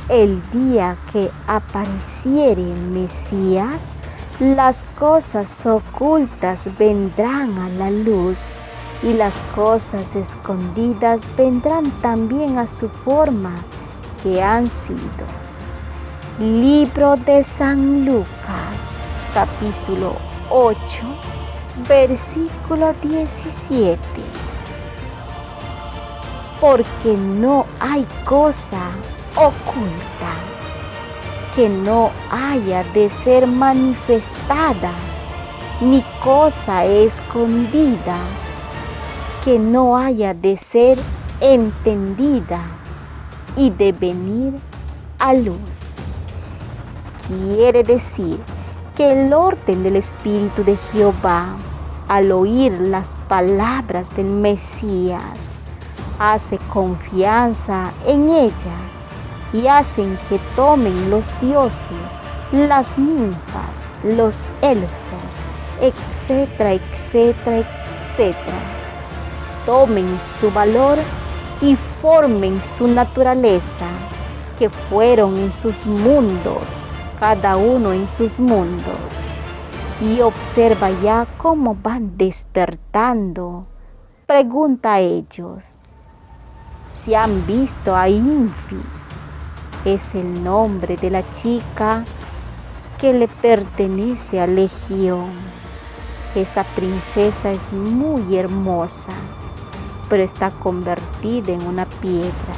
El día que apareciere el Mesías, las cosas ocultas vendrán a la luz y las cosas escondidas vendrán también a su forma que han sido. Libro de San Lucas, capítulo 8, versículo 17. Porque no hay cosa oculta que no haya de ser manifestada, ni cosa escondida que no haya de ser entendida y de venir a luz. Quiere decir que el orden del Espíritu de Jehová, al oír las palabras del Mesías, hace confianza en ella y hacen que tomen los dioses, las ninfas, los elfos, etcétera, etcétera, etcétera. Tomen su valor y formen su naturaleza, que fueron en sus mundos, cada uno en sus mundos. Y observa ya cómo van despertando. Pregunta a ellos si han visto a Infis. Es el nombre de la chica que le pertenece a Legión. Esa princesa es muy hermosa, pero está convertida en una piedra.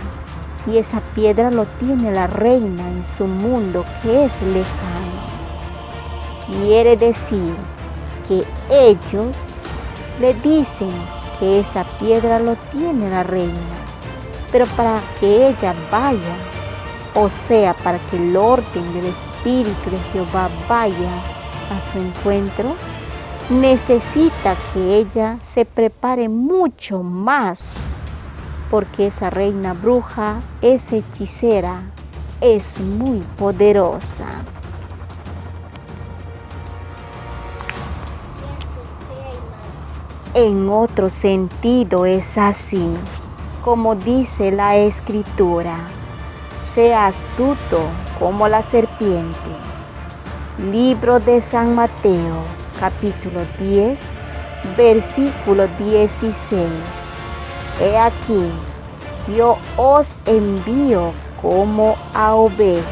Y esa piedra lo tiene la reina en su mundo, que es lejano. Quiere decir que ellos le dicen que esa piedra lo tiene la reina, pero para que ella vaya, o sea, para que el orden del Espíritu de Jehová vaya a su encuentro, necesita que ella se prepare mucho más, porque esa reina bruja, esa hechicera, es muy poderosa. En otro sentido es así, como dice la Escritura: sea astuto como la serpiente. Libro de San Mateo, capítulo 10, versículo 16. He aquí, yo os envío como a ovejas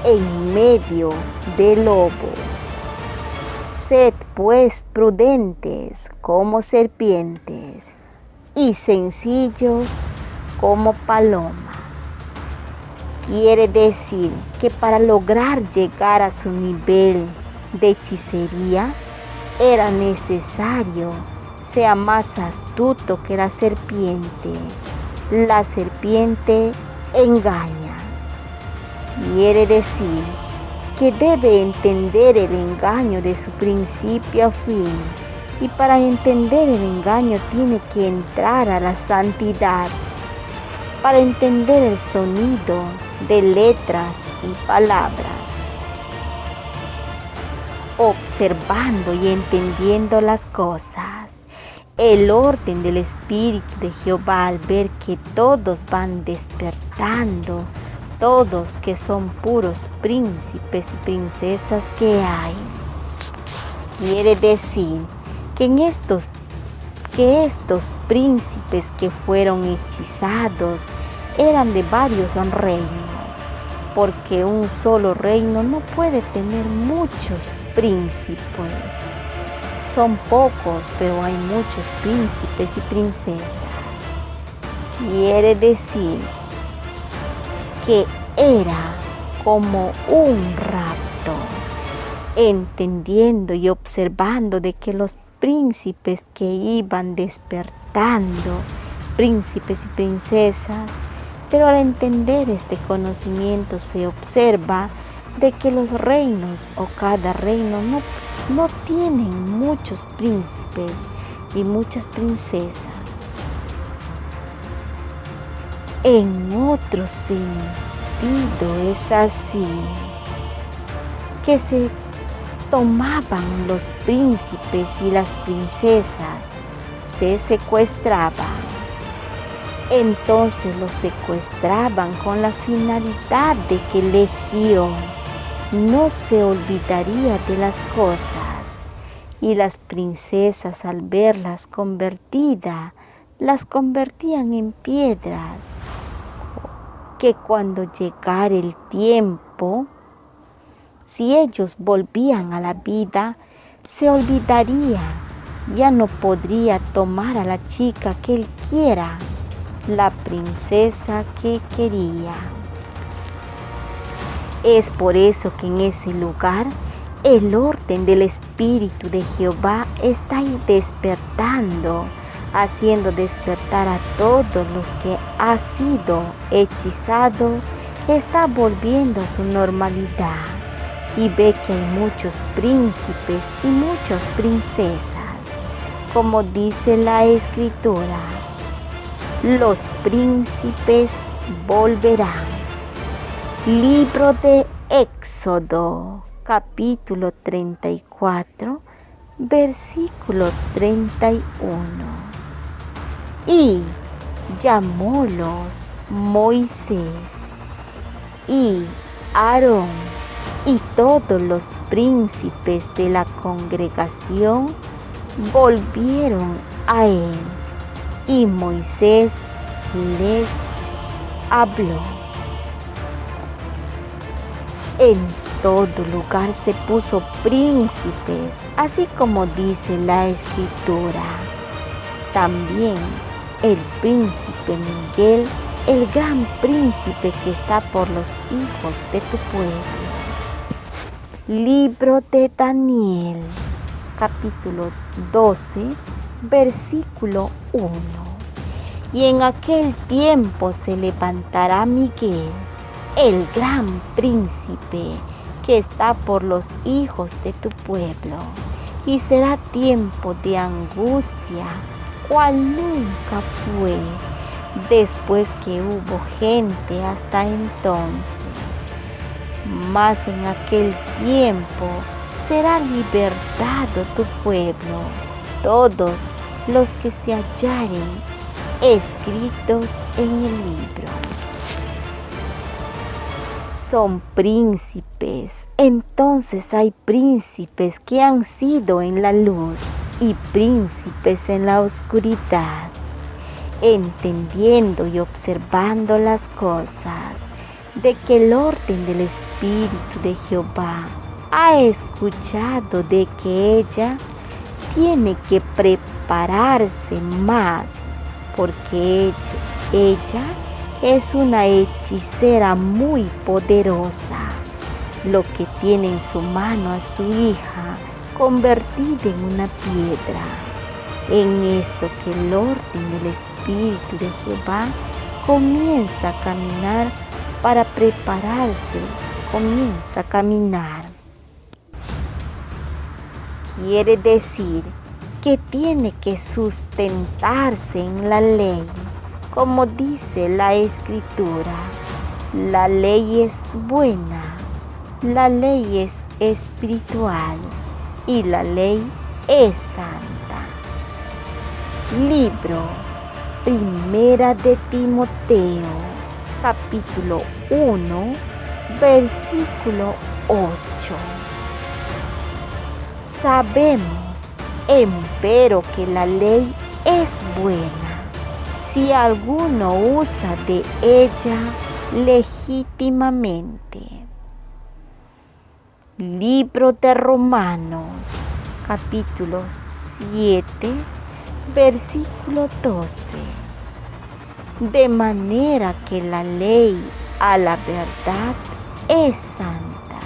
en medio de lobos. Sed pues prudentes como serpientes y sencillos como palomas. Quiere decir que para lograr llegar a su nivel de hechicería era necesario sea más astuto que la serpiente. La serpiente engaña. Quiere decir que debe entender el engaño de su principio a fin. Y para entender el engaño tiene que entrar a la santidad. Para entender el sonido de letras y palabras. Observando y entendiendo las cosas. El orden del Espíritu de Jehová al ver que todos van despertando, todos que son puros príncipes y princesas que hay. Quiere decir que estos príncipes que fueron hechizados eran de varios reinos, porque un solo reino no puede tener muchos príncipes. Son pocos, pero hay muchos príncipes y princesas. Quiere decir que era como un rapto, entendiendo y observando de que los príncipes que iban despertando, príncipes y princesas, pero al entender este conocimiento se observa de que los reinos o cada reino no tienen muchos príncipes y muchas princesas. En otro sentido es así, que se tomaban los príncipes y las princesas, se secuestraban. Entonces los secuestraban con la finalidad de que Legión no se olvidaría de las cosas, y las princesas al verlas convertidas, las convertían en piedras, que cuando llegara el tiempo, si ellos volvían a la vida, se olvidarían, ya no podría tomar a la chica que él quiera, la princesa que quería. Es por eso que en ese lugar el orden del Espíritu de Jehová está ahí despertando, haciendo despertar a todos los que ha sido hechizado, está volviendo a su normalidad y ve que hay muchos príncipes y muchas princesas, como dice la Escritura, los príncipes volverán. Libro de Éxodo, capítulo 34, versículo 31. Y llamólos Moisés y Aarón y todos los príncipes de la congregación volvieron a él, y Moisés les habló. En todo lugar se puso príncipes, así como dice la Escritura. También el príncipe Miguel, el gran príncipe que está por los hijos de tu pueblo. Libro de Daniel, capítulo 12, versículo 1. Y en aquel tiempo se levantará Miguel, el gran príncipe que está por los hijos de tu pueblo, y será tiempo de angustia, cual nunca fue, después que hubo gente hasta entonces. Mas en aquel tiempo será libertado tu pueblo, todos los que se hallaren escritos en el libro. Son príncipes, entonces hay príncipes que han sido en la luz y príncipes en la oscuridad, entendiendo y observando las cosas, de que el orden del Espíritu de Jehová ha escuchado de que ella tiene que prepararse más, porque ella es una hechicera muy poderosa, lo que tiene en su mano a su hija convertida en una piedra. En esto que el orden del Espíritu de Jehová comienza a caminar para prepararse comienza a caminar. Quiere decir que tiene que sustentarse en la ley, como dice la Escritura. La ley es buena, la ley es espiritual y la ley es santa. Libro Primera de Timoteo, capítulo 1, versículo 8. Sabemos, empero, que la ley es buena si alguno usa de ella legítimamente. Libro de Romanos, capítulo 7, versículo 12. De manera que la ley a la verdad es santa,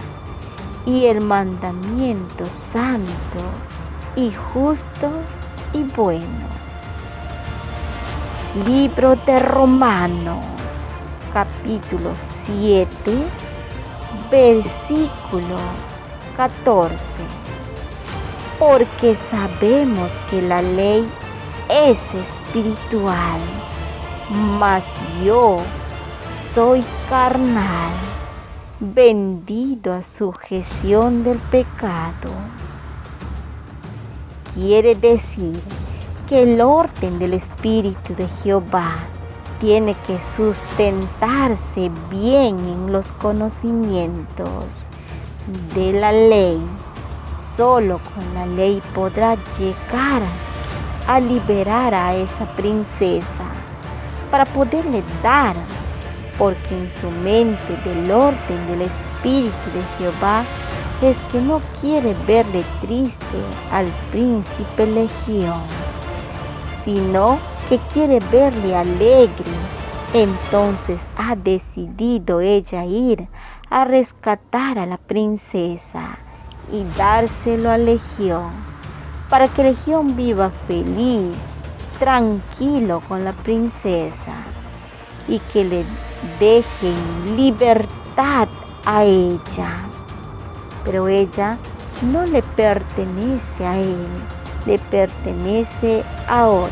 y el mandamiento santo y justo y bueno. Libro de Romanos, capítulo 7, versículo 14. Porque sabemos que la ley es espiritual, mas yo soy carnal, vendido a sujeción del pecado. Quiere decir que el orden del Espíritu de Jehová tiene que sustentarse bien en los conocimientos de la ley. Solo con la ley podrá llegar a liberar a esa princesa para poderle dar, porque en su mente del orden del Espíritu de Jehová es que no quiere verle triste al príncipe Legión, sino que quiere verle alegre. Entonces ha decidido ella ir a rescatar a la princesa y dárselo a Legión, para que Legión viva feliz, tranquilo con la princesa, y que le dejen libertad a ella. Pero ella no le pertenece a él, le pertenece a otro.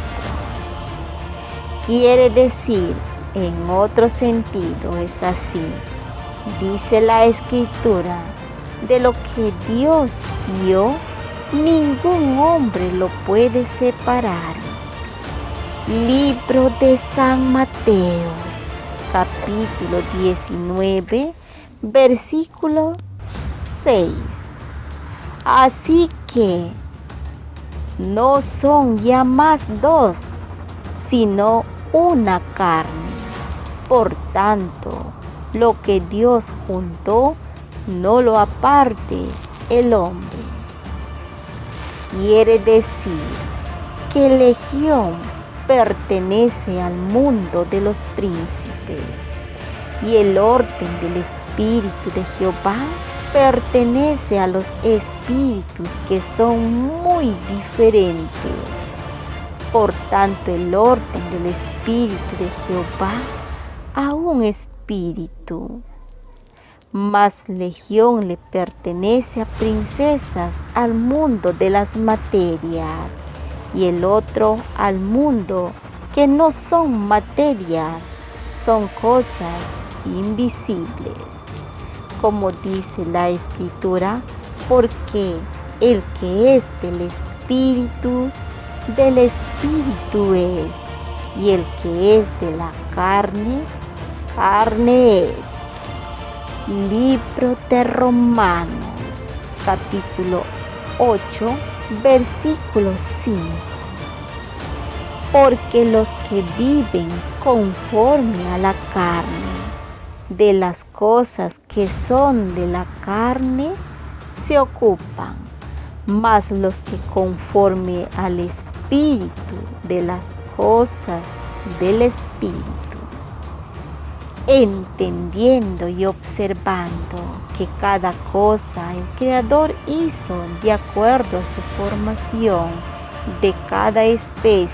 Quiere decir, en otro sentido es así. Dice la Escritura, de lo que Dios dio, ningún hombre lo puede separar. Libro de San Mateo, capítulo 19, versículo 6. Así que no son ya más dos, sino una carne. Por tanto, lo que Dios juntó, no lo aparte el hombre. Quiere decir que Legión pertenece al mundo de los príncipes y el orden del Espíritu de Jehová pertenece a los espíritus que son muy diferentes. Por tanto, el orden del Espíritu de Jehová a un espíritu, mas Legión le pertenece a princesas al mundo de las materias, y el otro al mundo que no son materias, son cosas invisibles. Como dice la Escritura, porque el que es del Espíritu es, y el que es de la carne, carne es. Libro de Romanos, capítulo 8, versículo 5. Porque los que viven conforme a la carne, de las cosas que son de la carne, se ocupan, mas los que conforme al Espíritu, de las cosas del Espíritu. Entendiendo y observando que cada cosa el Creador hizo de acuerdo a su formación de cada especie,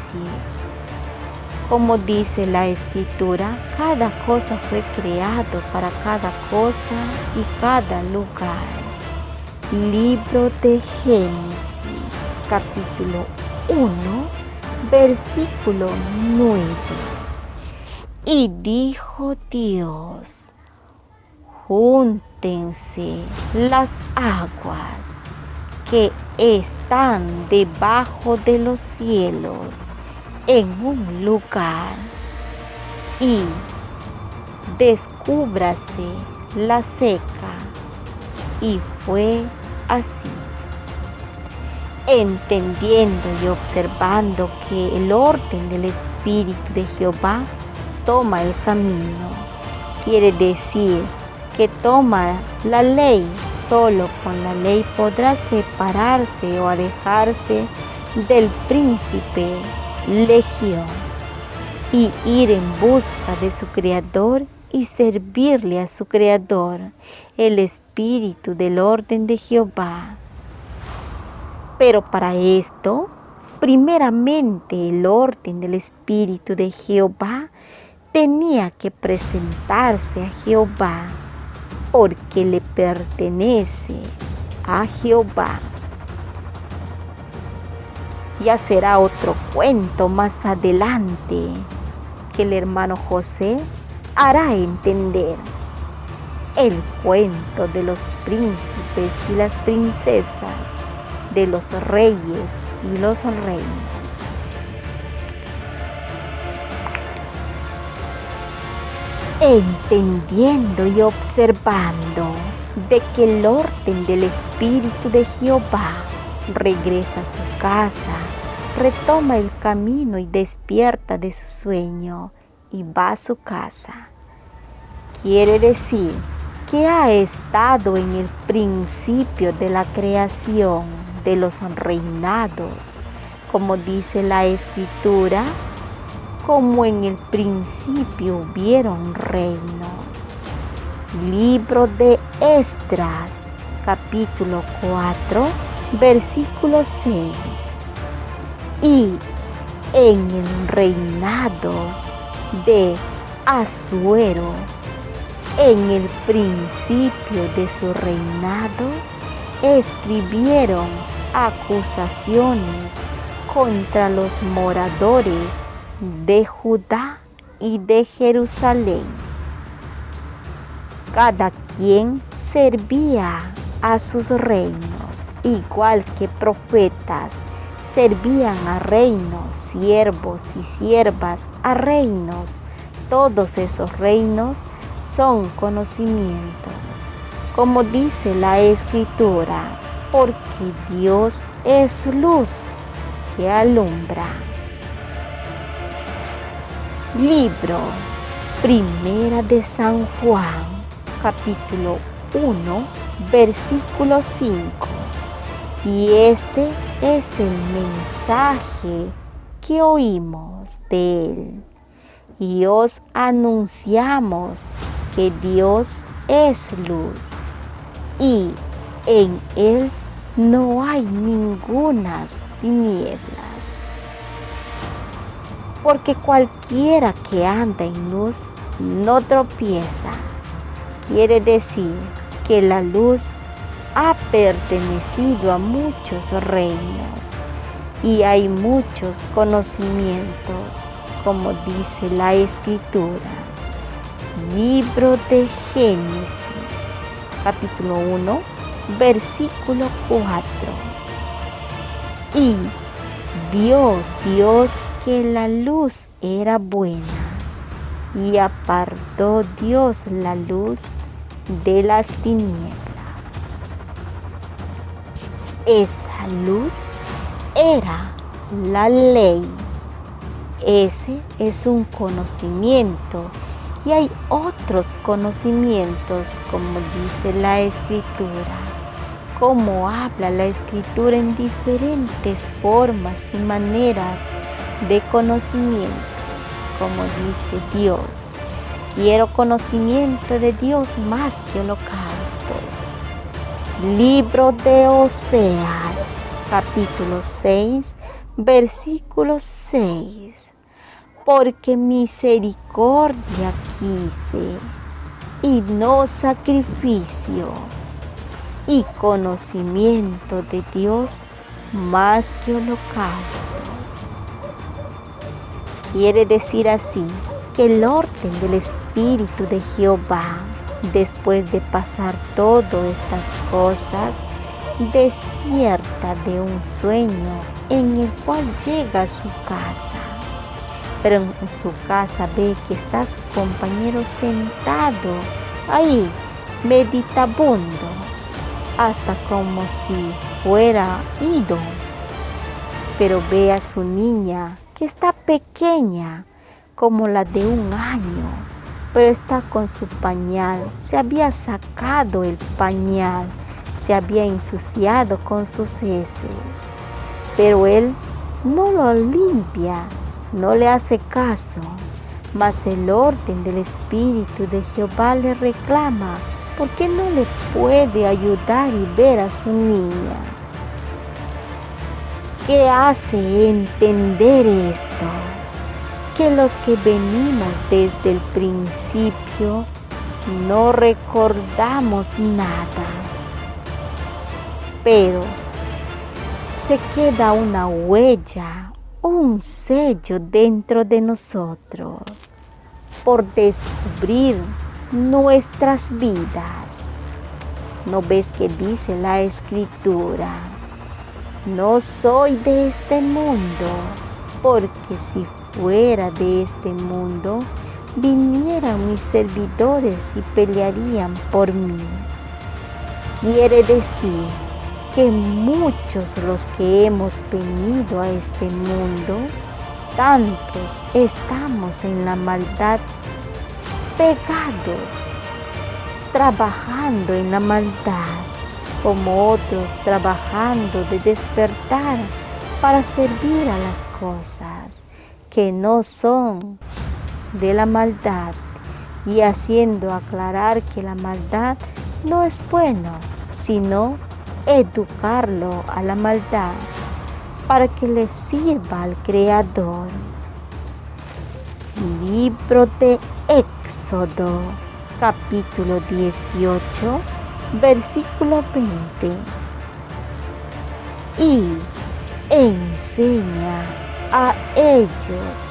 Como dice la Escritura, cada cosa fue creado para cada cosa y cada lugar. Libro de Génesis, capítulo 1, versículo 9. Y dijo Dios: júntense las aguas que están debajo de los cielos en un lugar, y descúbrase la seca. Y fue así. Entendiendo y observando que el orden del Espíritu de Jehová toma el camino, quiere decir que toma la ley. Solo con la ley podrá separarse o alejarse del príncipe Legión y ir en busca de su Creador y servirle a su Creador, el Espíritu del orden de Jehová. Pero para esto, primeramente el orden del Espíritu de Jehová tenía que presentarse a Jehová, porque le pertenece a Jehová. Ya será otro cuento más adelante que el hermano José hará entender el cuento de los príncipes y las princesas, de los reyes y los reinos. Entendiendo y observando de que el orden del Espíritu de Jehová regresa a su casa, retoma el camino y despierta de su sueño y va a su casa. Quiere decir que ha estado en el principio de la creación de los reinados, como dice la Escritura, como en el principio hubieron reinos. Libro de Esdras, capítulo 4, versículo 6. Y en el reinado de Asuero, en el principio de su reinado, escribieron acusaciones contra los moradores de Judá y de Jerusalén. Cada quien servía a sus reinos, igual que profetas servían a reinos, siervos y siervas a reinos. Todos esos reinos son conocimientos, como dice la Escritura, porque Dios es luz que alumbra. Libro Primera de San Juan, capítulo 1, versículo 5. Y este es el mensaje que oímos de Él, y os anunciamos que Dios es luz, y en Él no hay ningunas tinieblas. Porque cualquiera que anda en luz no tropieza. Quiere decir que la luz ha pertenecido a muchos reinos y hay muchos conocimientos, como dice la Escritura. Libro de Génesis, capítulo 1, versículo 4. Y vio Dios que la luz era buena, y apartó Dios la luz de las tinieblas. Esa luz era la ley. Ese es un conocimiento, y hay otros conocimientos, como dice la Escritura, como habla la Escritura en diferentes formas y maneras de conocimientos, como dice Dios. Quiero conocimiento de Dios más que holocaustos. Libro de Oseas, capítulo 6, versículo 6. porque misericordia quise y no sacrificio, y conocimiento de Dios más que holocaustos. Quiere decir así que el orden del Espíritu de Jehová, después de pasar todas estas cosas, despierta de un sueño en el cual llega a su casa. Pero en su casa ve que está su compañero sentado ahí, meditabundo, hasta como si fuera ido. Pero ve a su niña que está pequeña, como la de 1 año, pero está con su pañal. Se había sacado el pañal, se había ensuciado con sus heces, pero él no lo limpia, no le hace caso. Mas el orden del Espíritu de Jehová le reclama porque no le puede ayudar y ver a su niña. ¿Qué hace entender esto? Que los que venimos desde el principio no recordamos nada, pero se queda una huella, un sello dentro de nosotros por descubrir nuestras vidas. ¿No ves que dice la Escritura? No soy de este mundo, porque si fuera de este mundo, vinieran mis servidores y pelearían por mí. Quiere decir que muchos los que hemos venido a este mundo, tantos estamos en la maldad, pegados, trabajando en la maldad, como otros trabajando de despertar para servir a las cosas que no son de la maldad, y haciendo aclarar que la maldad no es bueno, sino educarlo a la maldad para que le sirva al Creador. Libro de Éxodo, capítulo 18, versículo 20. Y enseña a ellos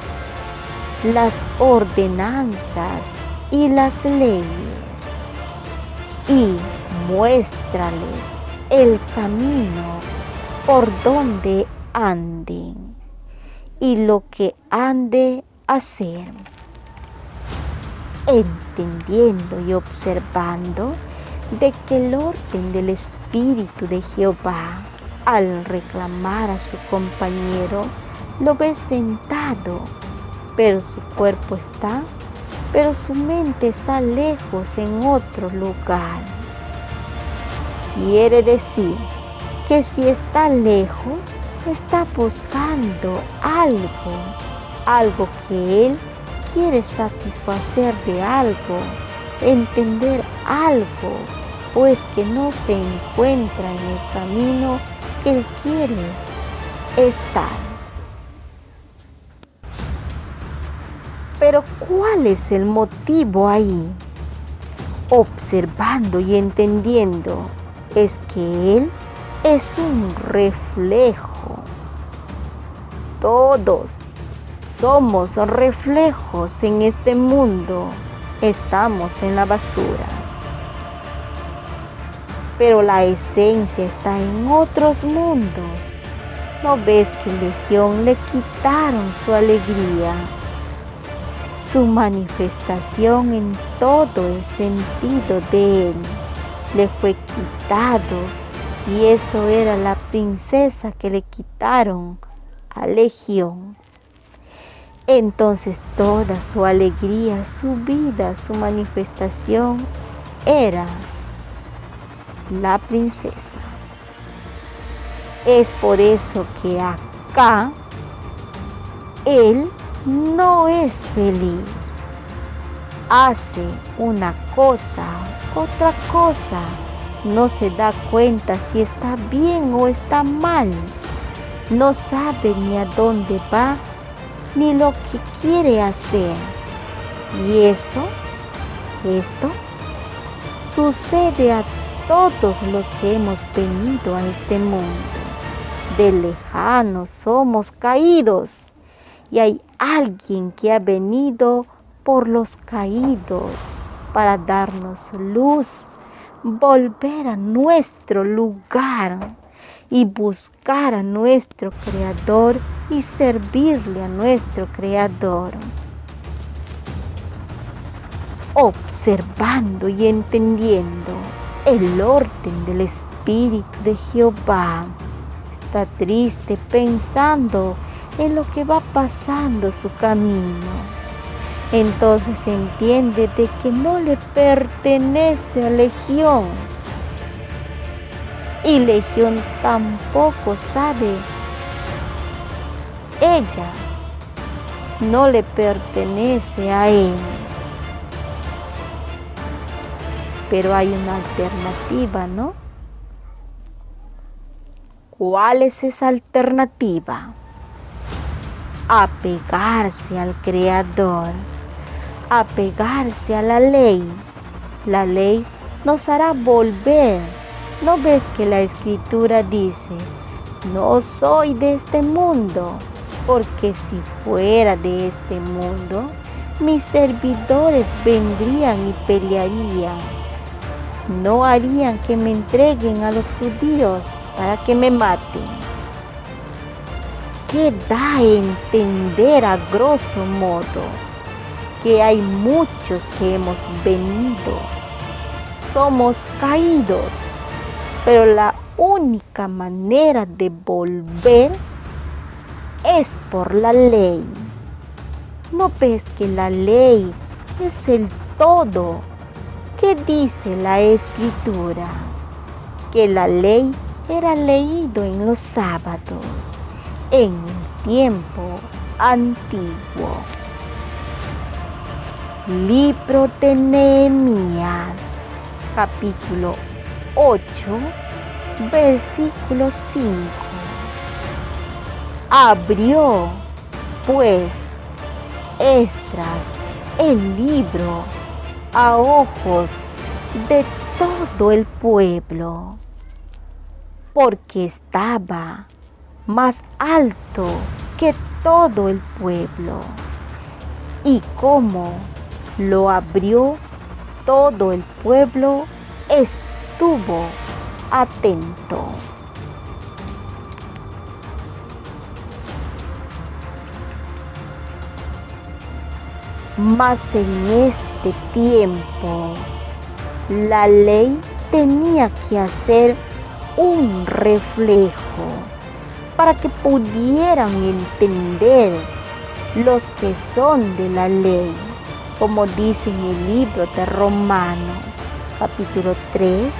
las ordenanzas y las leyes, y muéstrales el camino por donde anden y lo que han de hacer. Entendiendo y observando de que el orden del Espíritu de Jehová, al reclamar a su compañero, lo ve sentado, pero su cuerpo está, pero su mente está lejos en otro lugar. Quiere decir que si está lejos, está buscando algo que él quiere satisfacer de algo, entender algo, o es que no se encuentra en el camino que él quiere estar. Pero ¿cuál es el motivo ahí? Observando y entendiendo, es que él es un reflejo. Todos somos reflejos en este mundo. Estamos en la basura, pero la esencia está en otros mundos. ¿No ves que Legión le quitaron su alegría, su manifestación en todo el sentido de él? Le fue quitado, y eso era la princesa que le quitaron a Legión. Entonces toda su alegría, su vida, su manifestación era la princesa. Es por eso que acá él no es feliz. Hace una cosa, otra cosa. No se da cuenta si está bien o está mal. No sabe ni a dónde va ni lo que quiere hacer. Y esto sucede a todos los que hemos venido a este mundo. De lejanos somos caídos y hay alguien que ha venido por los caídos para darnos luz, volver a nuestro lugar y buscar a nuestro Creador y servirle a nuestro Creador. Observando y entendiendo el orden del Espíritu de Jehová, está triste pensando en lo que va pasando su camino. Entonces entiende de que no le pertenece a Legión. Y Legión tampoco sabe. Ella no le pertenece a él. Pero hay una alternativa, ¿no? ¿Cuál es esa alternativa? Apegarse al Creador, apegarse a la ley. La ley nos hará volver. ¿No ves que la Escritura dice, no soy de este mundo? Porque si fuera de este mundo, mis servidores vendrían y pelearían. No harían que me entreguen a los judíos para que me maten. ¿Qué da a entender a grosso modo? Que hay muchos que hemos venido. Somos caídos, pero la única manera de volver es por la ley. ¿No ves que la ley es el todo? ¿Qué dice la Escritura? Que la ley era leído en los sábados, en el tiempo antiguo. Libro de Nehemías, capítulo 8, versículo 5. Abrió, pues, Esdras el libro a ojos de todo el pueblo, porque estaba más alto que todo el pueblo. Y como lo abrió, todo el pueblo estuvo atento. Mas en este tiempo, la ley tenía que hacer un reflejo para que pudieran entender los que son de la ley, como dice en el libro de Romanos, capítulo 3,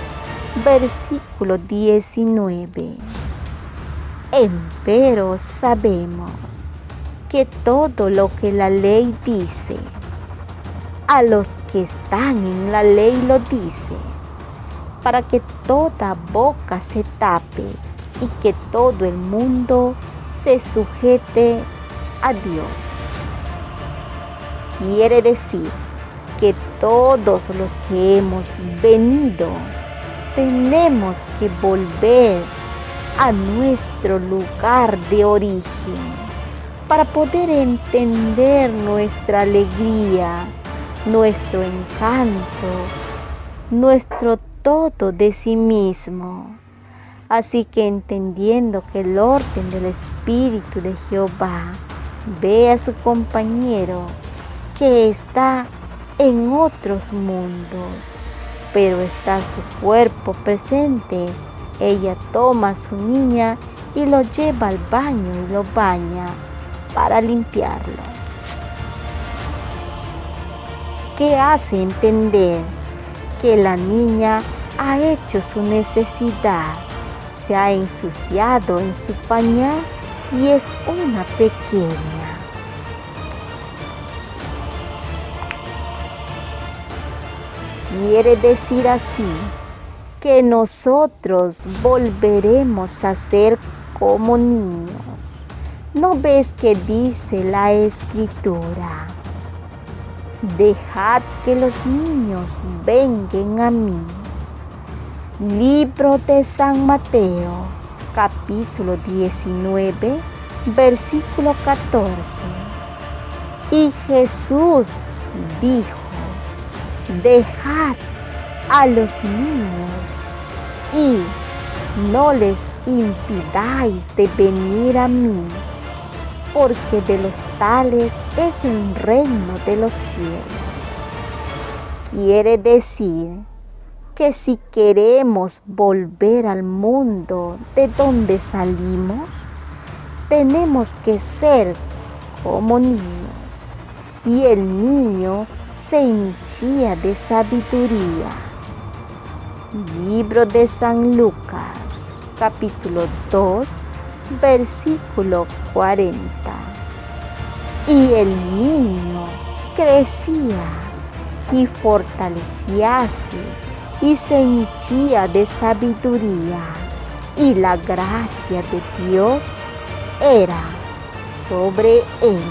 versículo 19. Empero sabemos que todo lo que la ley dice, a los que están en la ley lo dice, para que toda boca se tape y que todo el mundo se sujete a Dios. Quiere decir que todos los que hemos venido tenemos que volver a nuestro lugar de origen para poder entender nuestra alegría, nuestro encanto, nuestro todo de sí mismo. Así que entendiendo que el orden del Espíritu de Jehová ve a su compañero que está en otros mundos, pero está su cuerpo presente, ella toma a su niña y lo lleva al baño y lo baña para limpiarlo. ¿Qué hace entender que la niña ha hecho su necesidad? Se ha ensuciado en su pañal y es una pequeña. Quiere decir así que nosotros volveremos a ser como niños. ¿No ves que dice la Escritura? Dejad que los niños vengan a mí. Libro de San Mateo, capítulo 19, versículo 14. Y Jesús dijo: dejad a los niños y no les impidáis de venir a mí, porque de los tales es el reino de los cielos. Quiere decir que si queremos volver al mundo de donde salimos, tenemos que ser como niños. Y el niño se henchía de sabiduría. Libro de San Lucas, capítulo 2, versículo 40. Y el niño crecía y fortalecíase y se henchía de sabiduría, y la gracia de Dios era sobre él.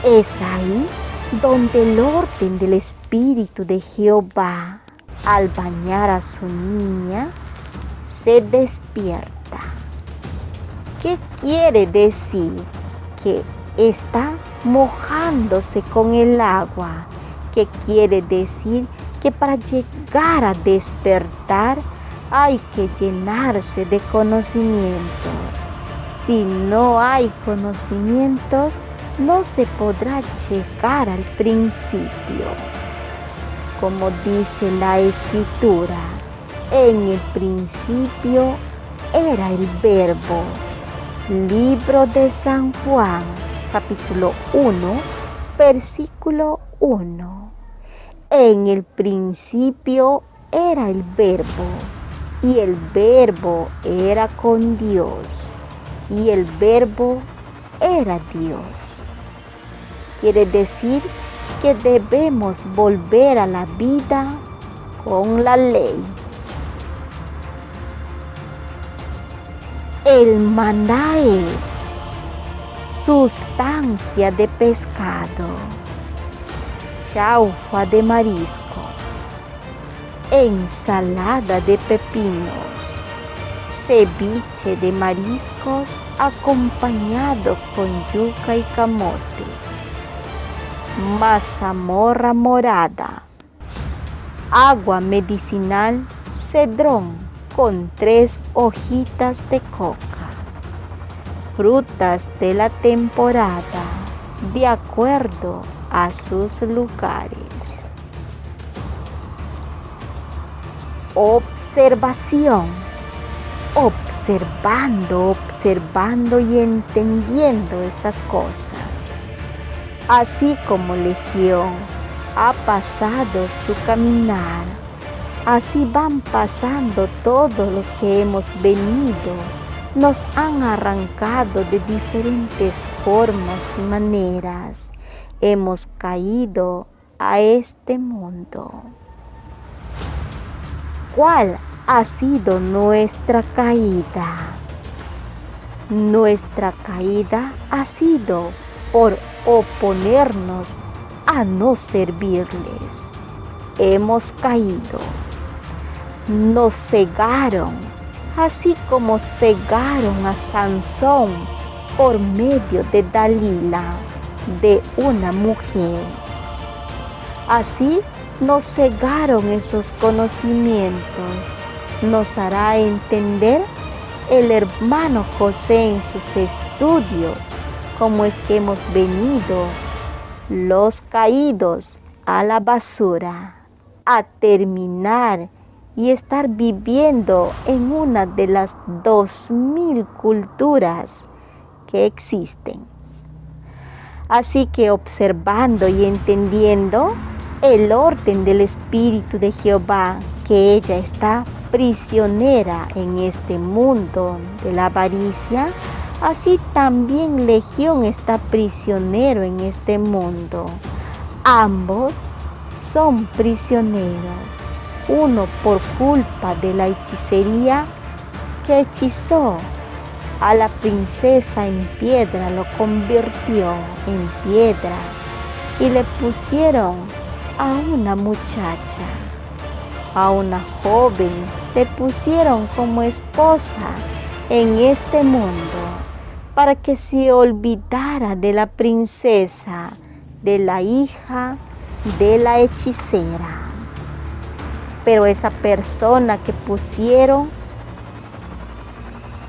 Es ahí donde el orden del Espíritu de Jehová, al bañar a su niña, se despierta. ¿Qué quiere decir? Que está mojándose con el agua. ¿Qué quiere decir? Que para llegar a despertar hay que llenarse de conocimiento. Si no hay conocimientos, no se podrá llegar al principio. Como dice la Escritura, en el principio era el Verbo. Libro de San Juan, capítulo 1, versículo 1. En el principio era el Verbo, y el Verbo era con Dios, y el Verbo era Dios. Quiere decir que debemos volver a la vida con la ley. El maná es sustancia de pescado, chaufa de mariscos, ensalada de pepinos, ceviche de mariscos acompañado con yuca y camotes, mazamorra morada, agua medicinal cedrón con 3 hojitas de coca, frutas de la temporada de acuerdo a sus lugares. Observación. Observando y entendiendo estas cosas. Así como Legión ha pasado su caminar, así van pasando todos los que hemos venido. Nos han arrancado de diferentes formas y maneras. Hemos caído a este mundo. ¿Cuál ha sido nuestra caída? Nuestra caída ha sido por oponernos a no servirles. Hemos caído. Nos cegaron, así como cegaron a Sansón por medio de Dalila, de una mujer. Así nos cegaron esos conocimientos. Nos hará entender el hermano José en sus estudios cómo es que hemos venido los caídos a la basura a terminar y estar viviendo en una de las 2000 culturas que existen. Así que observando y entendiendo el orden del Espíritu de Jehová, que ella está prisionera en este mundo de la avaricia, así también Legión está prisionero en este mundo. Ambos son prisioneros, uno por culpa de la hechicería que hechizó A la princesa en piedra lo convirtió en piedra y le pusieron a una muchacha. A una joven le pusieron como esposa en este mundo para que se olvidara de la princesa, de la hija de la hechicera. Pero esa persona que pusieron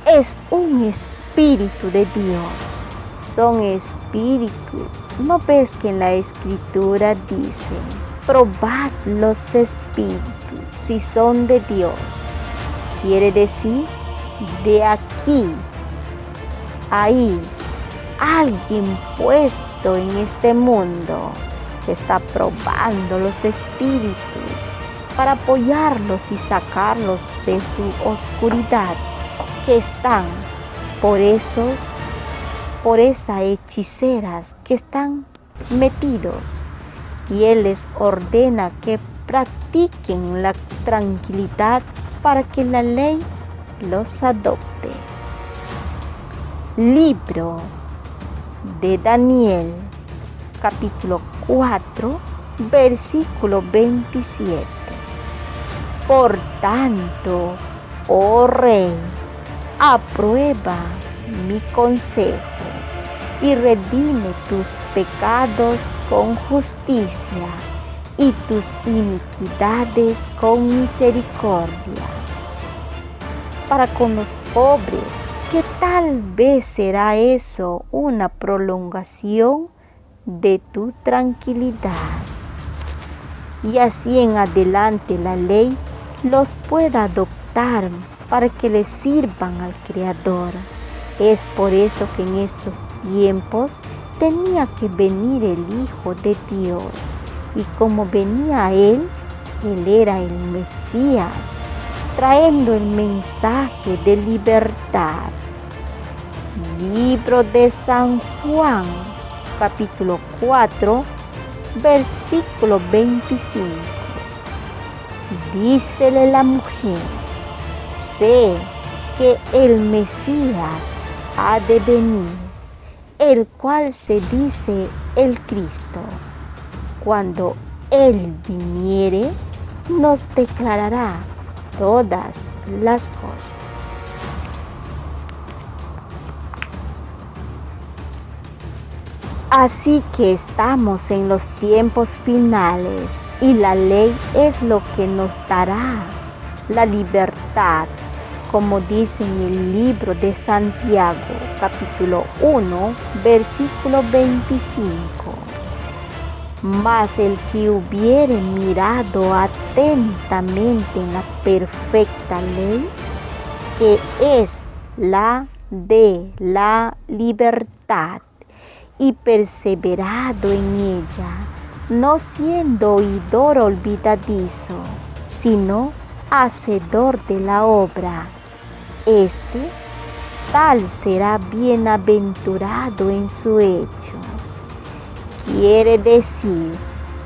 es un espíritu de Dios. Son espíritus. ¿No ves que en la escritura dice: probad los espíritus si son de Dios? Quiere decir, de aquí, ahí, alguien puesto en este mundo está probando los espíritus para apoyarlos y sacarlos de su oscuridad que están. Por eso, por esas hechiceras que están metidos, y Él les ordena que practiquen la tranquilidad para que la ley los adopte. Libro de Daniel, capítulo 4, versículo 27. Por tanto, oh Rey, aprueba mi consejo y redime tus pecados con justicia y tus iniquidades con misericordia. Para con los pobres, que tal vez será eso una prolongación de tu tranquilidad. Y así en adelante la ley los pueda adoptar para que le sirvan al Creador. Es por eso que en estos tiempos tenía que venir el Hijo de Dios. Y como venía Él era el Mesías, trayendo el mensaje de libertad. Libro de San Juan, capítulo 4, versículo 25. Dícele la mujer: sé que el Mesías ha de venir, el cual se dice el Cristo. Cuando Él viniere, nos declarará todas las cosas. Así que estamos en los tiempos finales y la ley es lo que nos dará la libertad, como dice en el libro de Santiago, capítulo 1, versículo 25. Mas el que hubiere mirado atentamente en la perfecta ley, que es la de la libertad, y perseverado en ella, no siendo oidor olvidadizo, sino hacedor de la obra, este tal será bienaventurado en su hecho. Quiere decir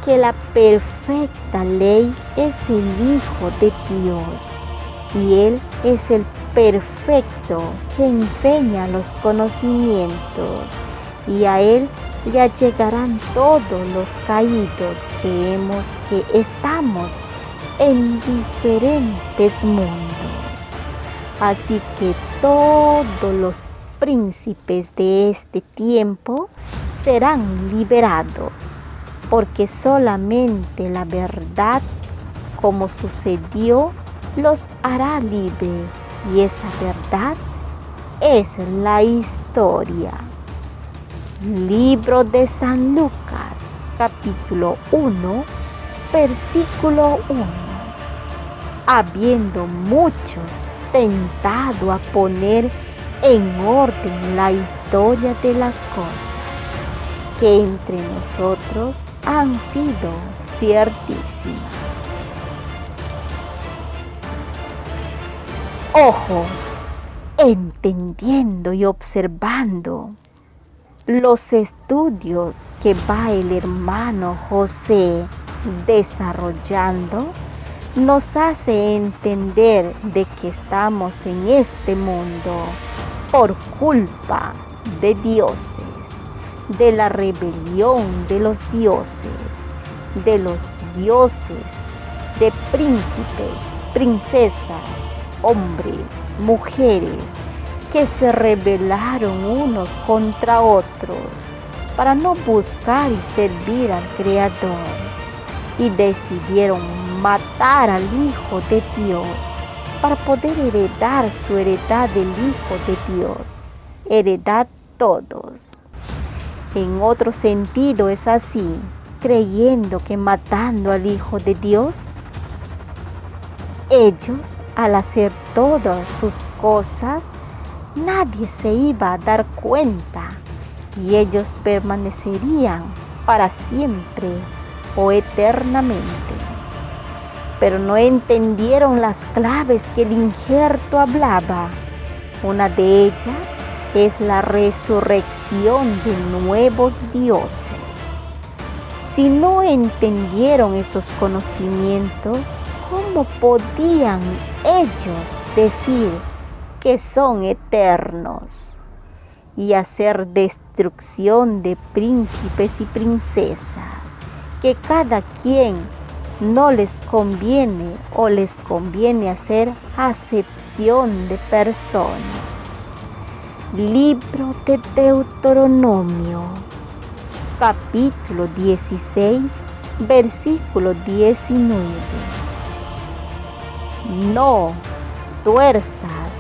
que la perfecta ley es el Hijo de Dios, y Él es el perfecto que enseña los conocimientos, y a Él ya llegarán todos los caídos que estamos en diferentes mundos. Así que todos los príncipes de este tiempo serán liberados, porque solamente la verdad, como sucedió, los hará libre, y esa verdad es la historia. Libro de San Lucas, capítulo 1, versículo 1. Habiendo muchos tentado a poner en orden la historia de las cosas que entre nosotros han sido ciertísimas. Ojo, entendiendo y observando los estudios que va el hermano José desarrollando, nos hace entender de que estamos en este mundo por culpa de dioses, de la rebelión de los dioses, de príncipes, princesas, hombres, mujeres, que se rebelaron unos contra otros para no buscar y servir al Creador, y decidieron matar al Hijo de Dios para poder heredar su heredad del Hijo de Dios, heredad todos. En otro sentido es así, creyendo que matando al Hijo de Dios, ellos, al hacer todas sus cosas, nadie se iba a dar cuenta y ellos permanecerían para siempre o eternamente. Pero no entendieron las claves que el injerto hablaba. Una de ellas es la resurrección de nuevos dioses. Si no entendieron esos conocimientos, ¿cómo podían ellos decir que son eternos y hacer destrucción de príncipes y princesas, que cada quien no les conviene o les conviene hacer acepción de personas? Libro de Deuteronomio, capítulo 16, versículo 19. No tuerzas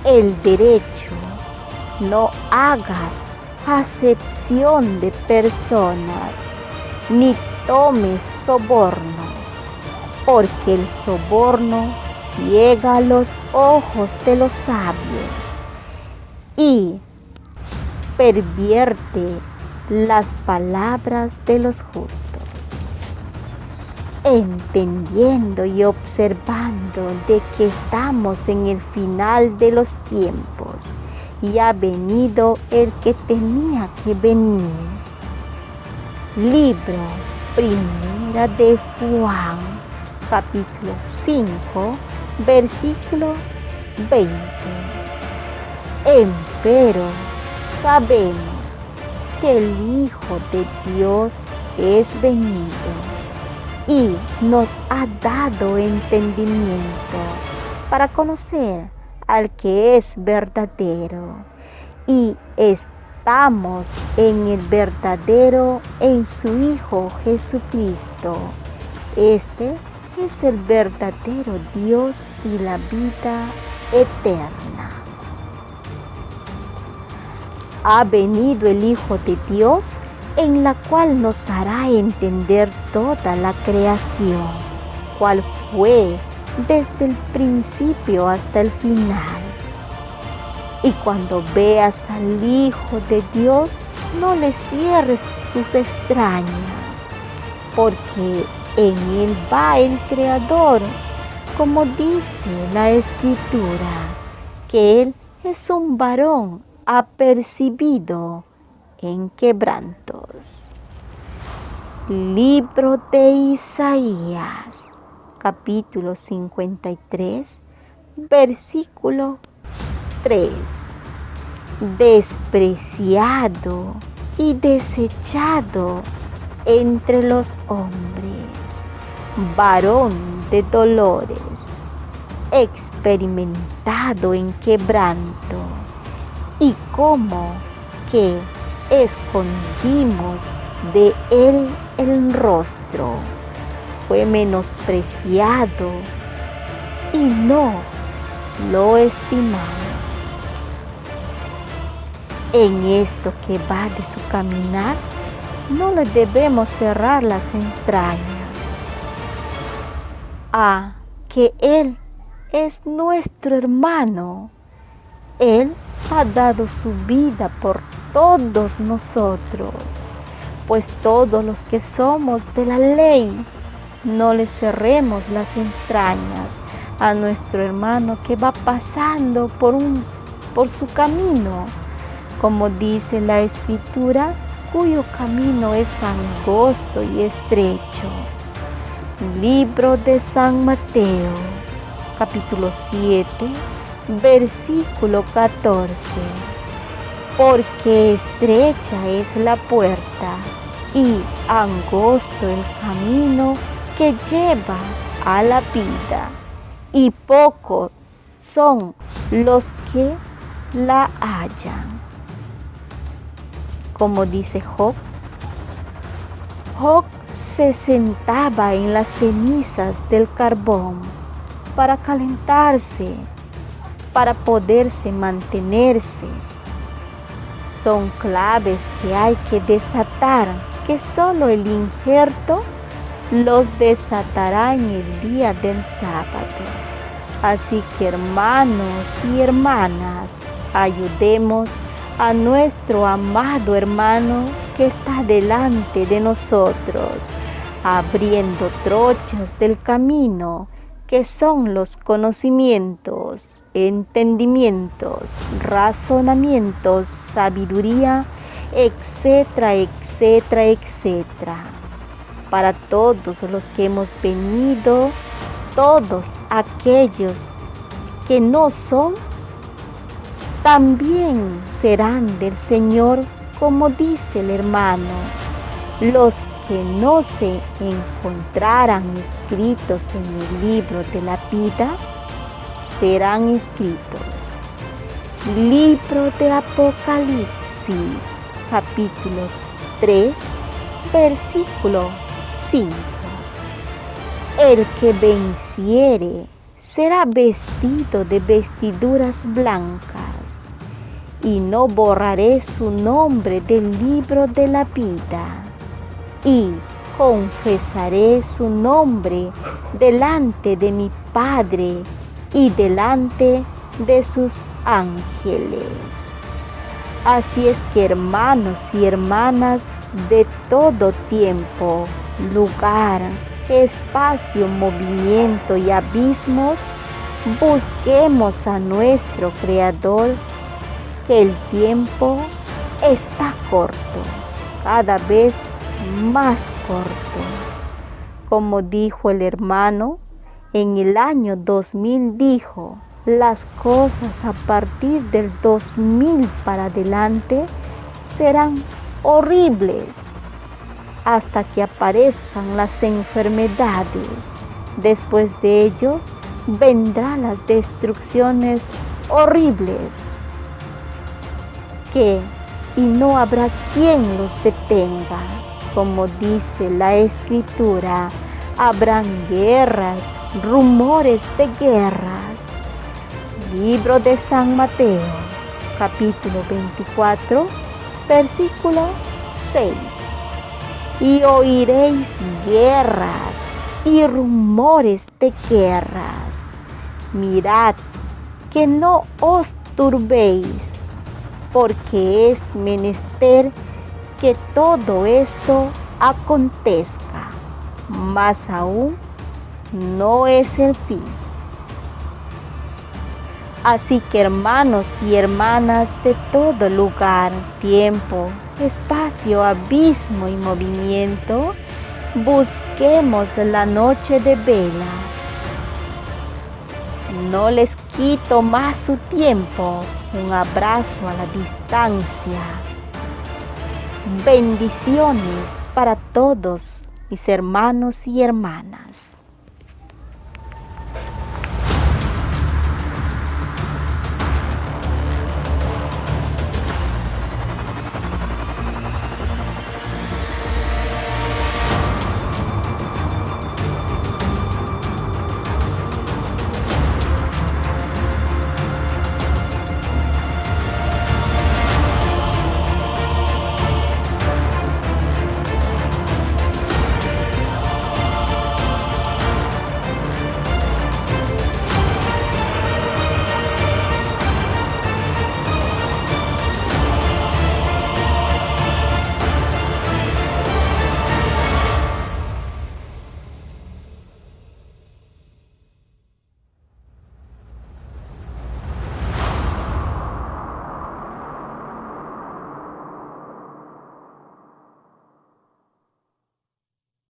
el derecho, no hagas acepción de personas, ni tomes soborno, porque el soborno ciega los ojos de los sabios y pervierte las palabras de los justos. Entendiendo y observando de que estamos en el final de los tiempos y ha venido el que tenía que venir. Libro Primera de Juan, capítulo 5, versículo 20. Empero sabemos que el Hijo de Dios es venido y nos ha dado entendimiento para conocer al que es verdadero, y estamos en el verdadero, en su Hijo Jesucristo. Este es el verdadero Dios y la vida eterna. Ha venido el Hijo de Dios, en la cual nos hará entender toda la creación, cual fue desde el principio hasta el final. Y cuando veas al Hijo de Dios, no le cierres sus extrañas, porque en Él va el Creador, como dice la Escritura, que Él es un varón apercibido en quebrantos. Libro de Isaías, capítulo 53, versículo 3. Despreciado y desechado entre los hombres, varón de dolores, experimentado en quebranto, y como que escondimos de él el rostro, fue menospreciado y no lo estimamos. En esto que va de su caminar, no le debemos cerrar las entrañas a que Él es nuestro hermano. Él ha dado su vida por todos nosotros, pues todos los que somos de la ley, no le cerremos las entrañas a nuestro hermano que va pasando por su camino, como dice la Escritura, cuyo camino es angosto y estrecho, Libro de San Mateo, capítulo 7, versículo 14. Porque estrecha es la puerta y angosto el camino que lleva a la vida, y pocos son los que la hallan. Como dice Job, Job se sentaba en las cenizas del carbón para calentarse, para poderse mantenerse. Son claves que hay que desatar, que solo el injerto los desatará en el día del sábado. Así que, hermanos y hermanas, ayudemos a nuestro amado hermano que está delante de nosotros, abriendo trochas del camino, que son los conocimientos, entendimientos, razonamientos, sabiduría, etcétera, etcétera, etcétera. Para todos los que hemos venido, todos aquellos que no son, también serán del Señor, como dice el hermano. Los que no se encontraran escritos en el libro de la vida, serán escritos. Libro de Apocalipsis, capítulo 3, versículo 5. El que venciere será vestido de vestiduras blancas, y no borraré su nombre del libro de la vida, y confesaré su nombre delante de mi Padre y delante de sus ángeles. Así es que, hermanos y hermanas de todo tiempo, lugar, espacio, movimiento y abismos, busquemos a nuestro Creador, que el tiempo está corto, cada vez más corto. Como dijo el hermano, en el año 2000 dijo, las cosas a partir del 2000 para adelante serán horribles, hasta que aparezcan las enfermedades. Después de ellos vendrán las destrucciones horribles, y no habrá quien los detenga. Como dice la Escritura, habrán guerras, rumores de guerras. Libro de San Mateo, capítulo 24, versículo 6. Y oiréis guerras y rumores de guerras. Mirad que no os turbéis, porque es menester que todo esto acontezca, mas aún no es el fin. Así que, hermanos y hermanas de todo lugar, tiempo, espacio, abismo y movimiento, busquemos la noche de vela. No les quito más su tiempo. Un abrazo a la distancia. Bendiciones para todos mis hermanos y hermanas.